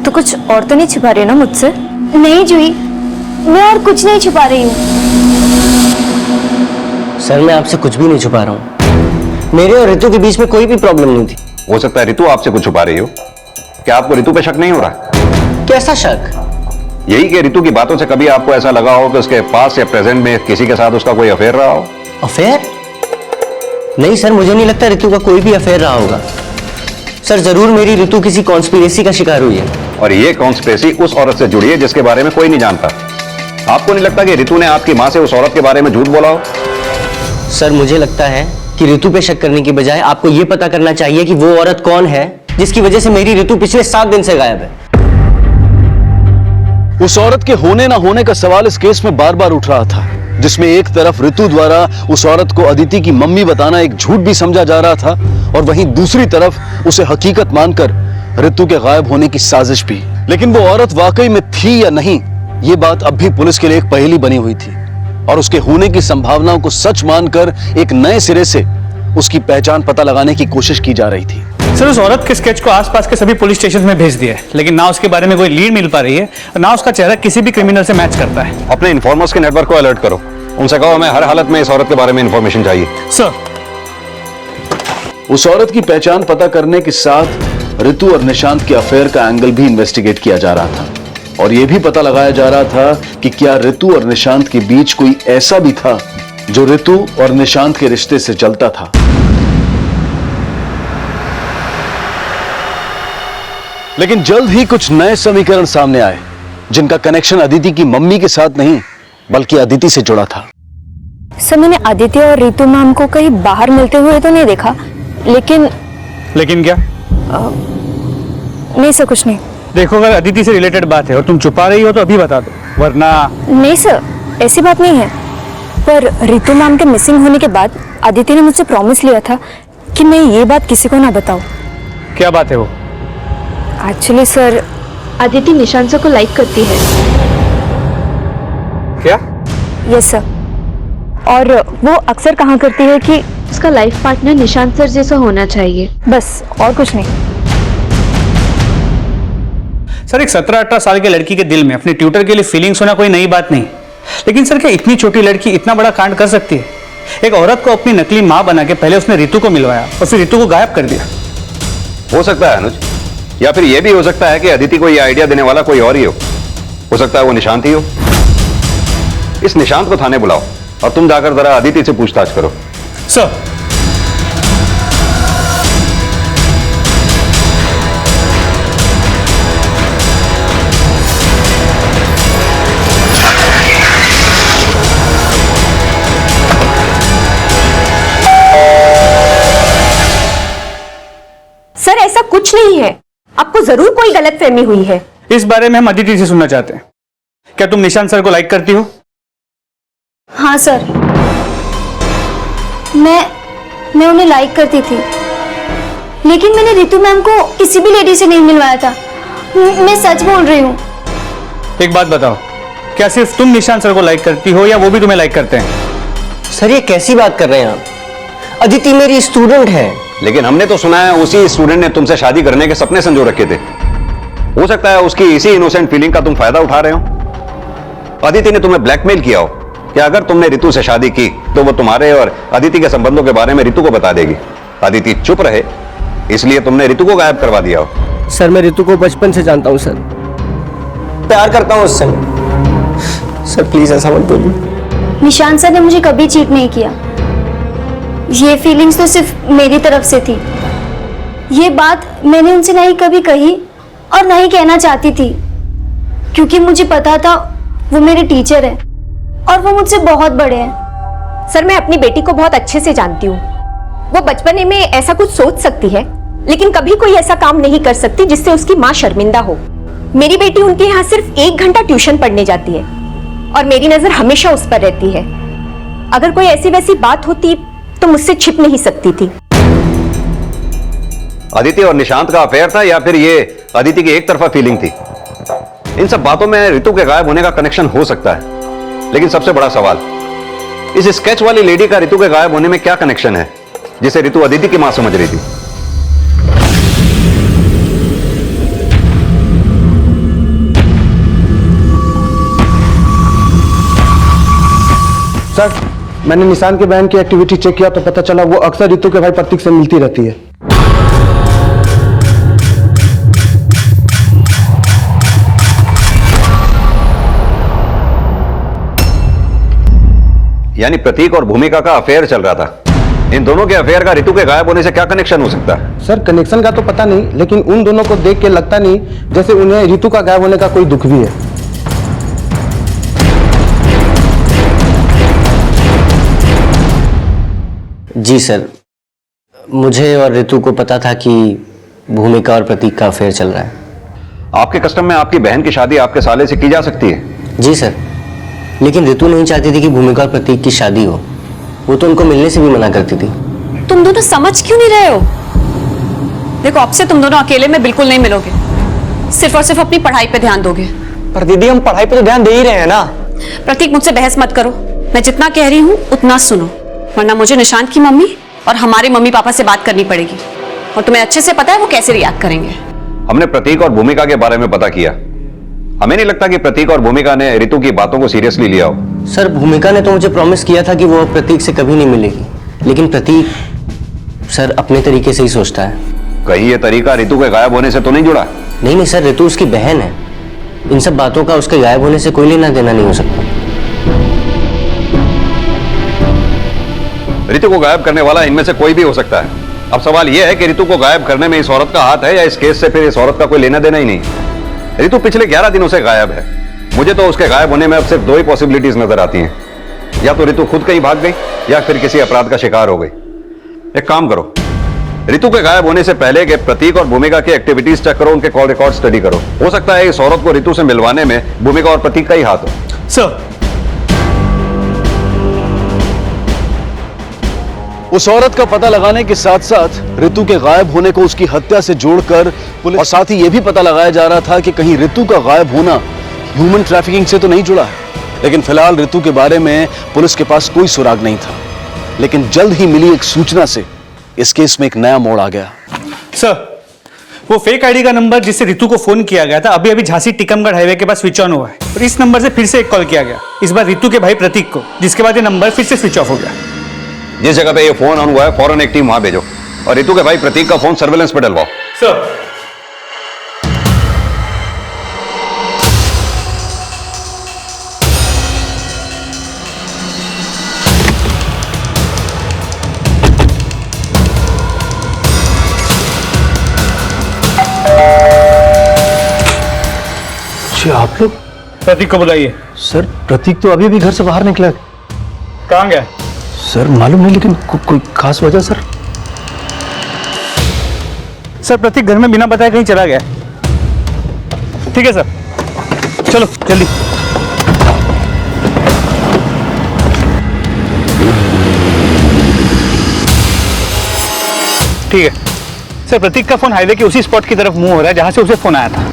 तो कुछ और तो नहीं छिपा रही ना मुझसे? नहीं जूही, मैं और कुछ नहीं छुपा रही हूँ। सर मैं आपसे कुछ भी नहीं छुपा रहा हूँ। मेरे और रितु के बीच में कोई भी प्रॉब्लम नहीं थी। हो सकता है रितु आपसे कुछ छुपा रही हो। क्या आपको रितु पे शक नहीं हो रहा? कैसा शक? यही कि रितु की बातों से कभी आपको ऐसा लगा हो कि उसके पास या प्रेजेंट में किसी के साथ उसका कोई अफेयर रहा हो? अफेयर? नहीं सर, मुझे नहीं लगता रितु का कोई भी अफेयर रहा होगा। सर जरूर मेरी रितु किसी कॉन्स्पिरेसी का शिकार हुई है। और ये कॉन्स्पिरेसी उस औरत से जुड़ी है जिसके बारे में कोई नहीं जानता। आपको नहीं लगता कि रितु ने आपकी मां से उस औरत के बारे में झूठ बोला हो? सर मुझे लगता है कि रितु पे शक करने की बजाय आपको यह पता करना चाहिए कि वो औरत कौन है जिसकी वजह से मेरी रितु पिछले 7 दिन से गायब है। उस औरत के होने ना होने का सवाल इस केस में बार बार उठ रहा था, जिसमें एक तरफ रितु द्वारा उस औरत को अदिति की मम्मी बताना एक झूठ भी समझा जा रहा था और वहीं दूसरी तरफ उसे हकीकत मानकर रितु के गायब होने की साजिश भी। लेकिन वो औरत वाकई में थी या नहीं, ये बात अब भी पुलिस के लिए एक पहेली बनी हुई थी और उसके होने की संभावनाओं को सच मानकर एक नए सिरे से उसकी पहचान पता लगाने की कोशिश की जा रही थी। सर उस औरत के स्केच को आसपास के सभी पुलिस स्टेशन में भेज दिया है, लेकिन ना उसके बारे में कोई लीड मिल पा रही है और ना उसका चेहरा किसी भी क्रिमिनल से मैच करता है। अपने इन्फॉर्मर्स के नेटवर्क को अलर्ट करो। उनसे कहो हमें हर हालत में इस औरत के बारे में इंफॉर्मेशन चाहिए। सर उस औरत की पहचान पता करने के साथ रितु और निशांत के अफेयर का एंगल भी इन्वेस्टिगेट किया जा रहा था और यह भी पता लगाया जा रहा था कि क्या रितु और निशांत के बीच कोई ऐसा भी था जो रितु और निशांत के रिश्ते से जलता था। लेकिन जल्द ही कुछ नए समीकरण सामने आए जिनका कनेक्शन अदिति की मम्मी के साथ नहीं बल्कि अदिति से जुड़ा था। सर मैंने अदिति और रितु मैम को कहीं बाहर मिलते हुए तो नहीं देखा, लेकिन क्या? नहीं सर, कुछ नहीं। देखो अगर अदिति से रिलेटेड बात है और तुम छुपा रही हो तो अभी बता दो, वरना। नहीं सर, ऐसी बात नहीं है। पर रितु मैम के मिसिंग होने के बाद अदिति ने मुझसे प्रॉमिस लिया था कि मैं ये बात किसी को ना बताऊं। क्या बात है वो? Actually sir, Aditi Nishant sir को लाइक करती है। क्या? Yes sir. और वो अक्सर कहा करती है कि उसका लाइफ पार्टनर निशांत सर जैसा होना चाहिए, बस और कुछ नहीं। सर, एक 17-18 साल के लड़की के दिल में अपने ट्यूटर के लिए फीलिंग्स होना कोई नई बात नहीं, लेकिन सर क्या इतनी छोटी लड़की इतना बड़ा कांड कर सकती है? एक औरत को अपनी नकली मां बना के पहले उसने रितु को मिलवाया और फिर रितु को गायब कर दिया। हो सकता है अनुज, या फिर यह भी हो सकता है कि अदिति को यह आइडिया देने वाला कोई और ही हो सकता है वो निशांत ही हो। इस निशांत को थाने बुलाओ और तुम जाकर जरा अदिति से पूछताछ करो। सर, सर ऐसा कुछ नहीं है, आपको जरूर कोई गलतफहमी हुई है। इस बारे में हम अदिति से सुनना चाहते हैं। क्या तुम निशांत सर को लाइक करती हो? हाँ सर, मैं उन्हें लाइक करती थी, लेकिन मैंने रितु मैम को किसी भी लेडी से नहीं मिलवाया था। मैं सच बोल रही हूँ। एक बात बताओ, क्या सिर्फ तुम निशांत सर को लाइक करती हो या वो भी तुम्हें लाइक करते हैं? सर ये कैसी बात कर रहे हैं आप? अदिति मेरी स्टूडेंट है। लेकिन हमने तो सुना है उसी स्टूडेंट ने तुमसे शादी करने के सपने संजो रखे थे। हो सकता है उसकी इसी इनोसेंट फीलिंग का तुम फायदा उठा रहे हो। अदिति ने तुम्हें ब्लैकमेल किया हो कि अगर तुमने रितु से शादी की तो वो तुम्हारे और अदिति के संबंधों के बारे में रितु को बता देगी। अदिति चुप रहे इसलिए तुमने रितु को गायब करवा दिया हो। सर मैं रितु को बचपन से जानता हूँ सर, प्यार करता हूँ उससे। सर प्लीज ऐसा मत बोलिए। निशांत सर ने मुझे कभी चीट नहीं किया। ये फीलिंग्स तो सिर्फ मेरी तरफ से थी। ये बात मैंने उनसे नहीं कभी कही और नहीं कहना चाहती थी, क्योंकि मुझे पता था वो मेरे टीचर हैं और वो मुझसे बहुत बड़े हैं। सर मैं अपनी बेटी को बहुत अच्छे से जानती हूँ। वो बचपने में ऐसा कुछ सोच सकती है, लेकिन कभी कोई ऐसा काम नहीं कर सकती जिससे उसकी माँ शर्मिंदा हो। मेरी बेटी उनके यहाँ सिर्फ 1 घंटा ट्यूशन पढ़ने जाती है और मेरी नजर हमेशा उस पर रहती है। अगर कोई ऐसी वैसी बात होती तो मुझसे छिप नहीं सकती थी। अदिति और निशांत का अफेयर था या फिर ये अदिति की एक तरफा फीलिंग थी? इन सब बातों में रितु के गायब होने का कनेक्शन हो सकता है, लेकिन सबसे बड़ा सवाल इस स्केच वाली लेडी का रितु के गायब होने में क्या कनेक्शन है जिसे रितु अदिति की मां समझ रही थी? सर मैंने निशांत के बहन की एक्टिविटी चेक किया तो पता चला वो अक्सर रितु के भाई प्रतीक से मिलती रहती है। यानी प्रतीक और भूमिका का अफेयर चल रहा था। इन दोनों के अफेयर का रितु के गायब होने से क्या कनेक्शन हो सकता है? सर कनेक्शन का तो पता नहीं, लेकिन उन दोनों को देख के लगता नहीं जैसे उन्हें रितु का गायब होने का कोई दुख भी है। जी सर, मुझे और रितु को पता था कि भूमिका और प्रतीक का अफेयर चल रहा है। आपके कस्टम में आपकी बहन की शादी आपके साले से की जा सकती है? जी सर, लेकिन रितु नहीं चाहती थी कि भूमिका और प्रतीक की शादी हो। वो तो उनको मिलने से भी मना करती थी। तुम दोनों समझ क्यों नहीं रहे हो? देखो अब से तुम दोनों अकेले में बिल्कुल नहीं मिलोगे, सिर्फ और सिर्फ अपनी पढ़ाई पे ध्यान दोगे। पर दीदी हम पढ़ाई पे तो ध्यान दे ही रहे हैं ना। प्रतीक मुझसे बहस मत करो, मैं जितना कह रही हूँ उतना सुनो, वरना मुझे निशांत की मम्मी और हमारे मम्मी पापा से बात करनी पड़ेगी और तुम्हें अच्छे से पता है वो कैसे रिएक्ट करेंगे। हमने प्रतीक और भूमिका के बारे में पता किया। हमें नहीं लगता कि प्रतीक और भूमिका ने रितु की बातों को सीरियसली लिया हो। सर भूमिका ने तो मुझे प्रॉमिस किया था कि वो प्रतीक से कभी नहीं मिलेगी, लेकिन प्रतीक सर अपने तरीके से ही सोचता है। कहीं ये तरीका रितु के गायब होने से तो नहीं जुड़ा? नहीं सर, रितु उसकी बहन है। इन सब बातों का उसके गायब होने से कोई लेना देना नहीं हो सकता। रितु को गायब करने वाला इनमें से कोई भी हो सकता है। अब सवाल यह है कि रितु को गायब करने में इस औरत का हाथ है या इस केस से फिर इस औरत का कोई लेना देना ही नहीं। रितु पिछले 11 दिनों से गायब है। मुझे तो उसके गायब होने में अब सिर्फ 2 ही पॉसिबिलिटीज नजर आती हैं, या तो रितु खुद कहीं भाग गई या फिर किसी अपराध का शिकार हो गई। एक काम करो, रितु के गायब होने से पहले के प्रतीक और भूमिका की एक्टिविटीज चेक करो, उनके कॉल रिकॉर्ड स्टडी करो। हो सकता है इस औरत को रितु से मिलवाने में भूमिका और प्रतीक का ही हाथ हो। सर उस औरत का पता लगाने के साथ साथ ऋतु के गायब होने को उसकी हत्या से जोड़कर पुलिस, और साथ ही यह भी पता लगाया जा रहा था कि कहीं ऋतु का गायब होना ह्यूमन ट्रैफिकिंग से तो नहीं जुड़ा है। लेकिन फिलहाल ऋतु के बारे में पुलिस के पास कोई सुराग नहीं था। लेकिन जल्द ही मिली एक सूचना से इस केस में एक नया मोड़ आ गया। सर, वो फेक आईडी का नंबर जिससे ऋतु को फोन किया गया था अभी अभी झांसी टीकमगढ़ हाईवे के पास स्विच ऑन हुआ है और इस नंबर से फिर से एक कॉल किया गया, इस बार ऋतु के भाई प्रतीक को, जिसके बाद ये नंबर फिर से स्विच ऑफ हो गया। जिस जगह पे ये फोन ऑन हुआ है फौरन एक टीम वहां भेजो और ऋतु के भाई प्रतीक का फोन सर्वेलेंस पे डलवाओ। सर, आप लोग? प्रतीक को बुलाइए। सर प्रतीक तो अभी भी घर से बाहर निकला। कहाँ गया? सर मालूम नहीं, लेकिन कोई खास वजह सर? सर प्रतीक घर में बिना बताए कहीं चला गया। ठीक है सर, चलो जल्दी। ठीक है सर, प्रतीक का फोन हाईवे के उसी स्पॉट की तरफ मूव हो रहा है जहां से उसे फोन आया था।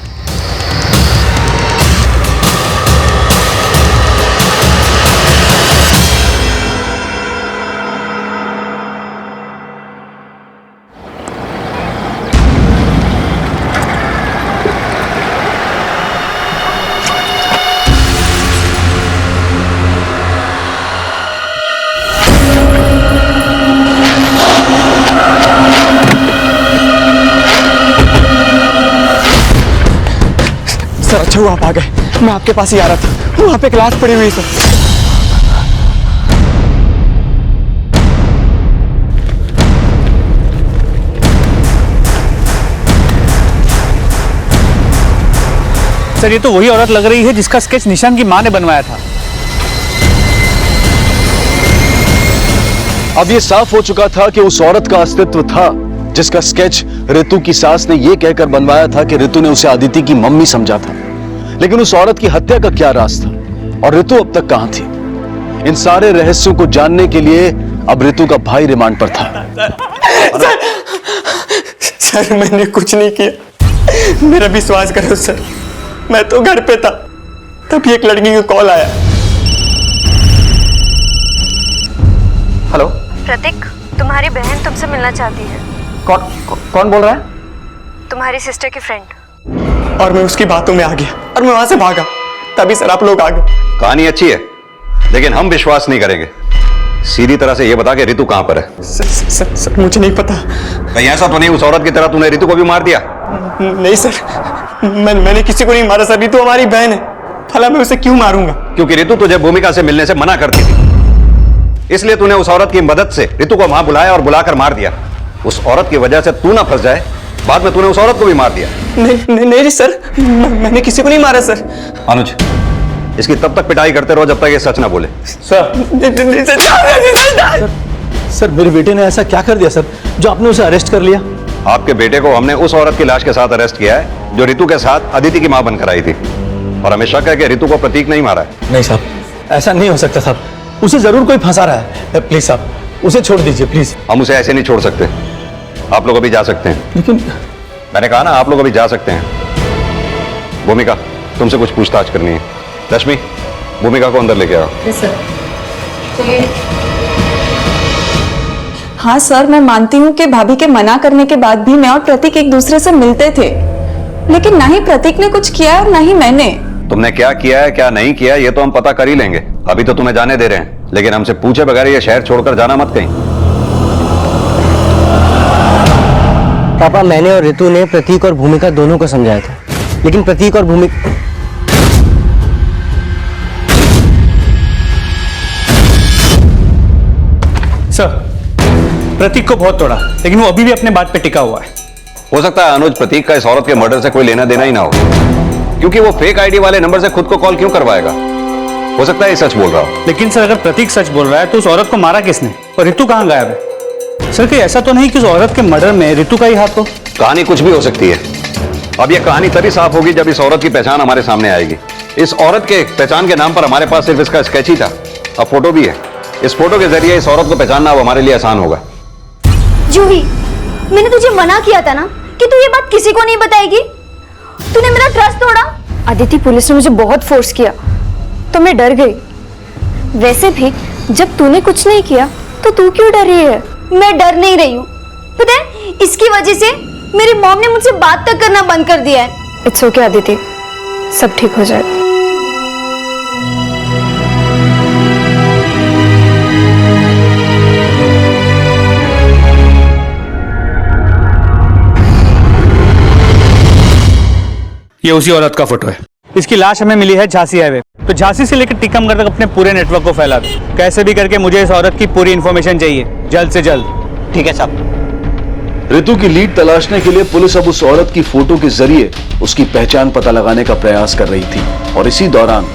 सर अच्छा हुआ आप आ गए, मैं आपके पास ही आ रहा था। वहां पे क्लास पड़ी हुई सर। सर ये तो वही औरत लग रही है जिसका स्केच निशान की मां ने बनवाया था। अब ये साफ हो चुका था कि उस औरत का अस्तित्व था जिसका स्केच ऋतु की सास ने यह कहकर बनवाया था कि ऋतु ने उसे अदिति की मम्मी समझा था। लेकिन उस औरत की हत्या का क्या राज था और ऋतु अब तक कहां थी? इन सारे रहस्यों को जानने के लिए अब ऋतु का भाई रिमांड पर था। सर मैंने कुछ नहीं किया, मेरा विश्वास करो सर, मैं तो घर पे था तभी एक लड़की का कॉल आया। हेलो प्रतीक, तुम्हारी बहन तुमसे मिलना चाहती है। कौन बोल रहा है? तुम्हारी सिस्टर की फ्रेंड। और मैं उसकी बातों में आ गया और मैं वहां से भागा, तभी सर आप लोग आ गए। कहानी अच्छी है लेकिन हम विश्वास नहीं करेंगे। सीधी तरह से ये बता के ऋतु कहां पर है? सर मुझे नहीं पता। कहीं ऐसा तो नहीं उस औरत की तरह तूने ऋतु को भी मार दिया? नहीं सर, मैंने किसी को नहीं मारा सर, ऋतु हमारी बहन है, भला मैं उसे क्यों मारूंगा? क्योंकि ऋतु तुझे भूमिका से मिलने से मना करती थी, इसलिए तूने उस औरत की मदद से ऋतु को वहां बुलाया और बुलाकर मार दिया। उस औरत की वजह से तू ना फंस जाए, बाद में तूने उस औरत को भी मार दिया। नहीं सर, मैंने किसी को नहीं मारा सर। अनुज, इसकी तब तक पिटाई करते रहो जब तक ये सच ना बोले। सर मेरे बेटे ने ऐसा क्या कर दिया सर जो आपने उसे अरेस्ट कर लिया? आपके बेटे को हमने उस औरत की लाश के साथ अरेस्ट किया है जो ऋतु के साथ अदिति की मां बनकर आई थी, और हमें शक है कि ऋतु को प्रतीक नहीं मारा है। नहीं साहब, ऐसा नहीं हो सकता साहब, उसे जरूर कोई फंसा रहा है। प्लीज साहब उसे छोड़ दीजिए प्लीज। हम उसे ऐसे नहीं छोड़ सकते, आप लोग अभी जा सकते हैं। लेकिन मैंने कहा ना आप लोग अभी जा सकते हैं। भूमिका, तुमसे कुछ पूछताछ करनी है। रश्मि, भूमिका को अंदर लेके आओ। हाँ सर, मैं मानती हूँ कि भाभी के मना करने के बाद भी मैं और प्रतीक एक दूसरे से मिलते थे, लेकिन ना ही प्रतीक ने कुछ किया और ना ही मैंने। तुमने क्या किया है क्या नहीं किया ये तो हम पता कर ही लेंगे, अभी तो तुम्हें जाने दे रहे हैं, लेकिन हमसे पूछे बगैर ये शहर छोड़कर जाना मत कहीं। पापा, मैंने और ऋतु ने प्रतीक और भूमिका दोनों को समझाया था, लेकिन प्रतीक और भूमिका सर, प्रतीक को बहुत तोड़ा लेकिन वो अभी भी अपने बात पे टिका हुआ है। हो सकता है अनुज प्रतीक का इस औरत के मर्डर से कोई लेना देना ही ना हो, क्योंकि वो फेक आईडी वाले नंबर से खुद को कॉल क्यों करवाएगा? हो सकता है ये सच बोल रहा हो। लेकिन सर अगर प्रतीक सच बोल रहा है तो उस औरत को मारा किसने और ऋतु कहाँ गायब है? सर कहीं ऐसा तो नहीं कि उस औरत के मर्डर में ऋतु का ही हाथ हो? कहानी कुछ भी हो सकती है। अब ये कहानी तभी साफ होगी जब इस औरत की पहचान हमारे सामने आएगी। इस औरत के पहचान के नाम पर हमारे पास सिर्फ इसका स्केच ही था, अब फोटो भी है। इस फोटो के जरिए इस औरत को पहचानना अब हमारे लिए आसान होगा। जूही, मैंने तुझे मना किया था ना कि तू ये बात किसी को नहीं बताएगी। तूने मेरा ट्रस्ट तोड़ा। अदिति, पुलिस ने मुझे बहुत फोर्स किया तो मैं डर गई। वैसे भी जब तूने कुछ नहीं किया तो तू क्यों डर रही है? मैं डर नहीं रही हूँ। पता है, इसकी वजह से मेरी मॉम ने मुझसे बात तक करना बंद कर दिया है। इट्स ओके अदिति, सब ठीक हो जाएगा। ये उसी औरत का फोटो है। इसकी लाश हमें मिली है झांसी हाईवे। तो झांसी से लेकर टीकमगढ़ तक अपने पूरे नेटवर्क को फैला दो। कैसे भी करके मुझे इस औरत की पूरी इंफॉर्मेशन चाहिए, जल्द से जल्द। ठीक है साहब। रितु की लीड तलाशने के लिए पुलिस अब उस औरत की फोटो के जरिए उसकी पहचान पता लगाने का प्रयास कर रही थी और इसी दौरान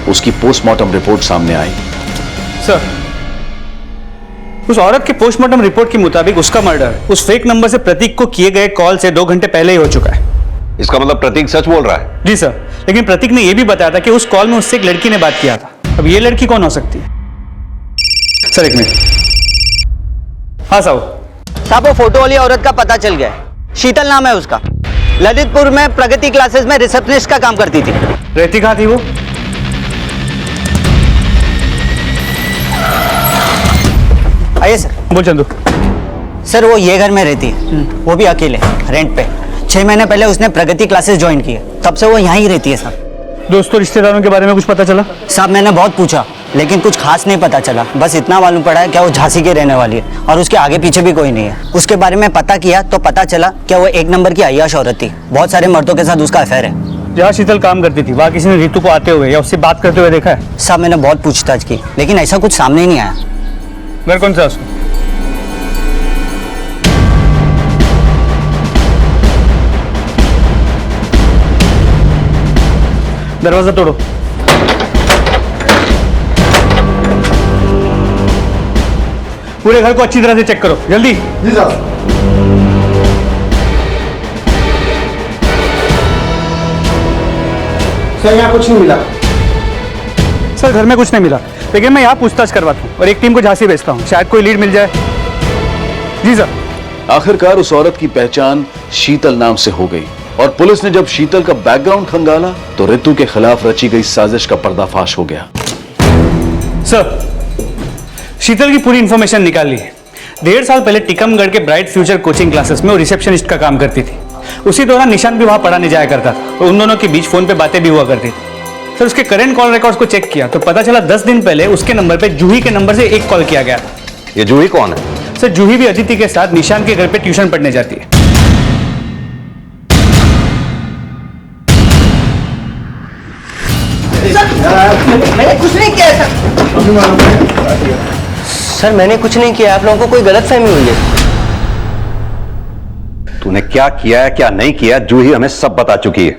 उसकी पोस्टमार्टम रिपोर्ट सामने आई। सर, उस औरत के पोस्टमार्टम रिपोर्ट के मुताबिक उसका मर्डर उस फेक नंबर से प्रतीक को किए गए कॉल से 2 घंटे पहले ही हो चुका है। इसका मतलब प्रतीक सच बोल रहा है? जी सर, लेकिन प्रतीक ने यह भी बताया था कि उस कॉल में उससे एक लड़की ने बात किया था। अब ये लड़की कौन हो सकती है? सर एक मिनट। हाँ साहब, वो फोटो वाली औरत का पता चल गया है। शीतल नाम है उसका। ललितपुर में प्रगति क्लासेस में रिसेप्शनिस्ट का काम करती थी। रहती कहाँ थी वो? आइए सर। बोल चंदू। सर, वो ये घर में रहती है, वो भी अकेले, रेंट पे। 6 महीने पहले उसने प्रगति क्लासेस ज्वाइन की है, तब से वो यहाँ ही रहती है सर। दोस्तों रिश्तेदारों के बारे में कुछ पता चला? साहब, मैंने बहुत पूछा लेकिन कुछ खास नहीं पता चला। बस इतना मालूम पड़ा है कि वो झांसी की रहने वाली है और उसके आगे पीछे भी कोई नहीं है। उसके बारे में पता किया तो पता चला कि वो 1 नंबर की अय्याश औरत थी। बहुत सारे मर्दों के साथ उसका अफेयर है। जहाँ शीतल काम करती थी वहाँ किसी ने रितु को आते हुए या उससे बात करते हुए देखा है? साहब, मैंने बहुत पूछताछ की लेकिन ऐसा कुछ सामने ही नहीं आया। घर कौन सा उसको? दरवाजा तोड़ो। पूरे घर को अच्छी तरह से चेक करो, जल्दी। जी साहब। सर, यहाँ कुछ नहीं मिला। सर, घर में कुछ नहीं मिला, लेकिन मैं यहाँ पूछताछ करवाता हूँ और एक टीम को झांसी भेजता हूँ, शायद कोई लीड मिल जाए। जी सर। आखिरकार उस औरत की पहचान शीतल नाम से हो गई और पुलिस ने जब शीतल का बैकग्राउंड खंगाला तो रितु के खिलाफ रची गई साजिश का पर्दाफाश हो गया। सर, शीतल की पूरी इंफॉर्मेशन निकाल ली है। 1.5 साल पहले टीकमगढ़ के ब्राइट फ्यूचर कोचिंग क्लासेस में वो रिसेप्शनिस्ट का काम करती थी। उसी दौरान निशान भी वहां पढ़ाने जाया करता था और उन दोनों के बीच फोन पे बातें भी हुआ करती थी। सर, उसके करंट कॉल रिकॉर्ड्स को चेक किया तो पता चला 10 दिन पहले उसके नंबर पे जूही के नंबर से एक कॉल किया गया था। ये जूही कौन है? सर, जूही भी अदिति के साथ निशान के घर पे ट्यूशन पढ़ने जाती है। मैंने कुछ नहीं किया सर, मैंने कुछ नहीं किया। आप लोगों को कोई गलतफहमी हुई है। तूने क्या किया है क्या नहीं किया, जूही हमें सब बता चुकी है।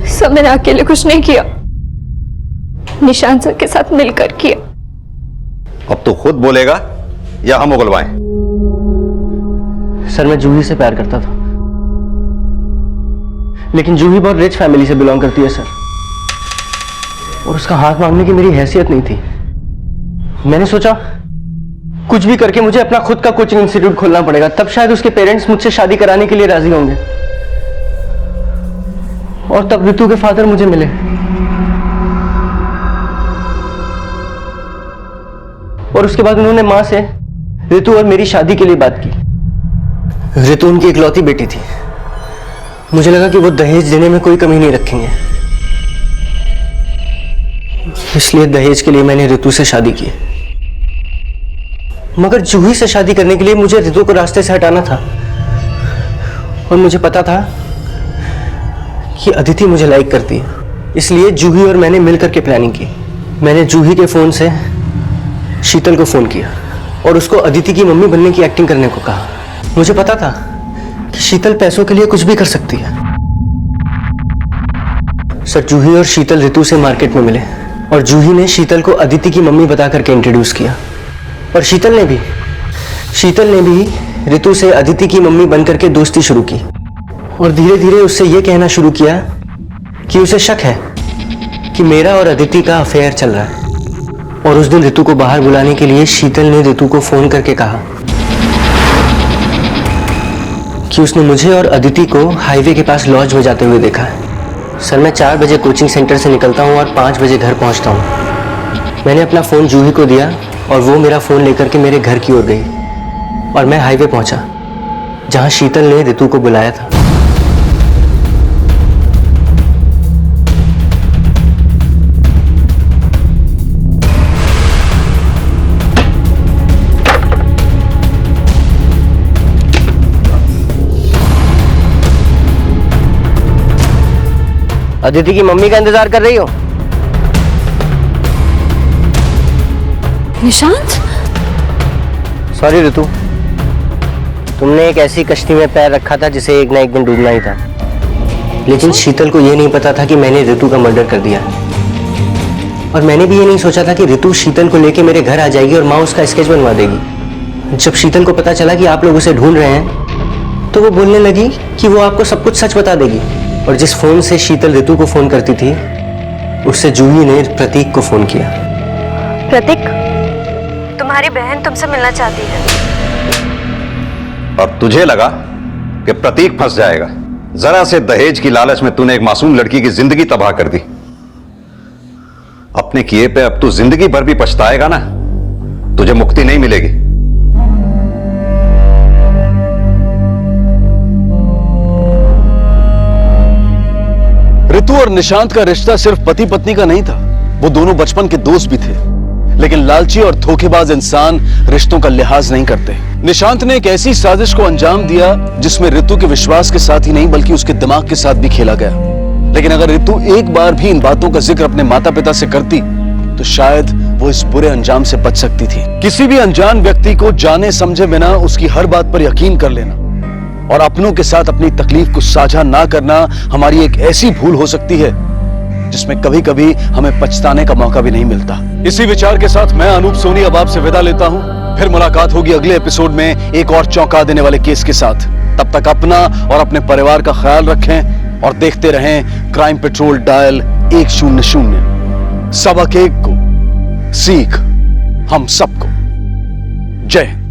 सब मैंने अकेले कुछ नहीं किया, निशान सर के साथ मिलकर किया। अब तू खुद बोलेगा या हम उगलवाएं? सर, मैं जूही से प्यार करता था, लेकिन जूही बहुत रिच फैमिली से बिलोंग करती है सर, और उसका हाथ मांगने की मेरी हैसियत नहीं थी। मैंने सोचा कुछ भी करके मुझे अपना खुद का कोचिंग इंस्टीट्यूट खोलना पड़ेगा, तब शायद उसके पेरेंट्स मुझसे शादी कराने के लिए राजी होंगे। और तब रितु के फादर मुझे मिले। और उसके बाद उन्होंने मां से रितु और मेरी शादी के लिए बात की। रितु उनकी इकलौती बेटी थी। मुझे लगा कि वो दहेज देने में कोई कमी नहीं रखेंगे, इसलिए दहेज के लिए मैंने रितु से शादी की। मगर जूही से शादी करने के लिए मुझे रितु को रास्ते से हटाना था, और मुझे पता था कि अदिति मुझे लाइक करती है, इसलिए जूही और मैंने मिलकर के प्लानिंग की। मैंने जूही के फोन से शीतल को फोन किया और उसको अदिति की मम्मी बनने की एक्टिंग करने को कहा। मुझे पता था कि शीतल पैसों के लिए कुछ भी कर सकती है। सर, जूही और शीतल रितु से मार्केट में मिले और जूही ने शीतल को अदिति की मम्मी बता करके इंट्रोड्यूस किया, और शीतल ने भी रितु से अदिति की मम्मी बनकर के दोस्ती शुरू की, और धीरे धीरे उससे यह कहना शुरू किया कि उसे शक है कि मेरा और अदिति का अफेयर चल रहा है। और उस दिन रितु को बाहर बुलाने के लिए शीतल ने रितु को फोन करके कहा कि उसने मुझे और अदिति को हाईवे के पास लॉज में जाते हुए देखा है। सर, मैं 4 बजे कोचिंग सेंटर से निकलता हूँ और 5 बजे घर पहुँचता हूँ। मैंने अपना फ़ोन जूही को दिया और वो मेरा फ़ोन लेकर के मेरे घर की ओर गई और मैं हाईवे पहुँचा जहाँ शीतल ने ऋतु को बुलाया था। अदिति की मम्मी का इंतजार कर रही हो? निशांत, सॉरी ऋतु, तुमने एक ऐसी कश्ती में पैर रखा था जिसे एक ना एक दिन डूबना ही था। लेकिन शीतल को यह नहीं पता था कि मैंने ऋतु का मर्डर कर दिया। और मैंने भी ये नहीं सोचा था कि ऋतु शीतल को लेके मेरे घर आ जाएगी और माँ उसका स्केच बनवा देगी। जब शीतल को पता चला कि आप लोग उसे ढूंढ रहे हैं तो वो बोलने लगी कि वो आपको सब कुछ सच बता देगी। और जिस फोन से शीतल ऋतु को फोन करती थी उससे जूही ने प्रतीक को फोन किया। प्रतीक, तुम्हारी बहन तुमसे मिलना चाहती है। अब तुझे लगा कि प्रतीक फंस जाएगा। जरा से दहेज की लालच में तूने एक मासूम लड़की की जिंदगी तबाह कर दी। अपने किए पे अब तू जिंदगी भर भी पछताएगा ना, तुझे मुक्ति नहीं मिलेगी। ऋतु और निशांत का रिश्ता सिर्फ पति पत्नी का नहीं था, वो दोनों बचपन के दोस्त भी थे। लेकिन लालची और धोखेबाज इंसान रिश्तों का लिहाज नहीं करते। निशांत ने एक ऐसी साजिश को अंजाम दिया जिसमें ऋतु के विश्वास के साथ ही नहीं बल्कि उसके दिमाग के साथ भी खेला गया। लेकिन अगर ऋतु एक बार भी इन बातों का जिक्र अपने माता पिता से करती तो शायद वो इस बुरे अंजाम से बच सकती थी। किसी भी अनजान व्यक्ति को जाने समझे बिना उसकी हर बात पर यकीन कर लेना और अपनों के साथ अपनी तकलीफ को साझा ना करना हमारी एक ऐसी भूल हो सकती है जिसमें कभी कभी हमें पछताने का मौका भी नहीं मिलता। इसी विचार के साथ मैं अनूप सोनी अब आपसे विदा लेता हूं। फिर मुलाकात होगी अगले एपिसोड में एक और चौंका देने वाले केस के साथ। तब तक अपना और अपने परिवार का ख्याल रखें और देखते रहें क्राइम पेट्रोल डायल 100। सबक एक को सीख हम सबको। जय हिंद।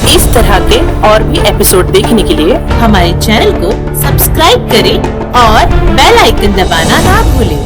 इस तरह के और भी एपिसोड देखने के लिए हमारे चैनल को सब्सक्राइब करें और बेल आइकन दबाना ना भूलें।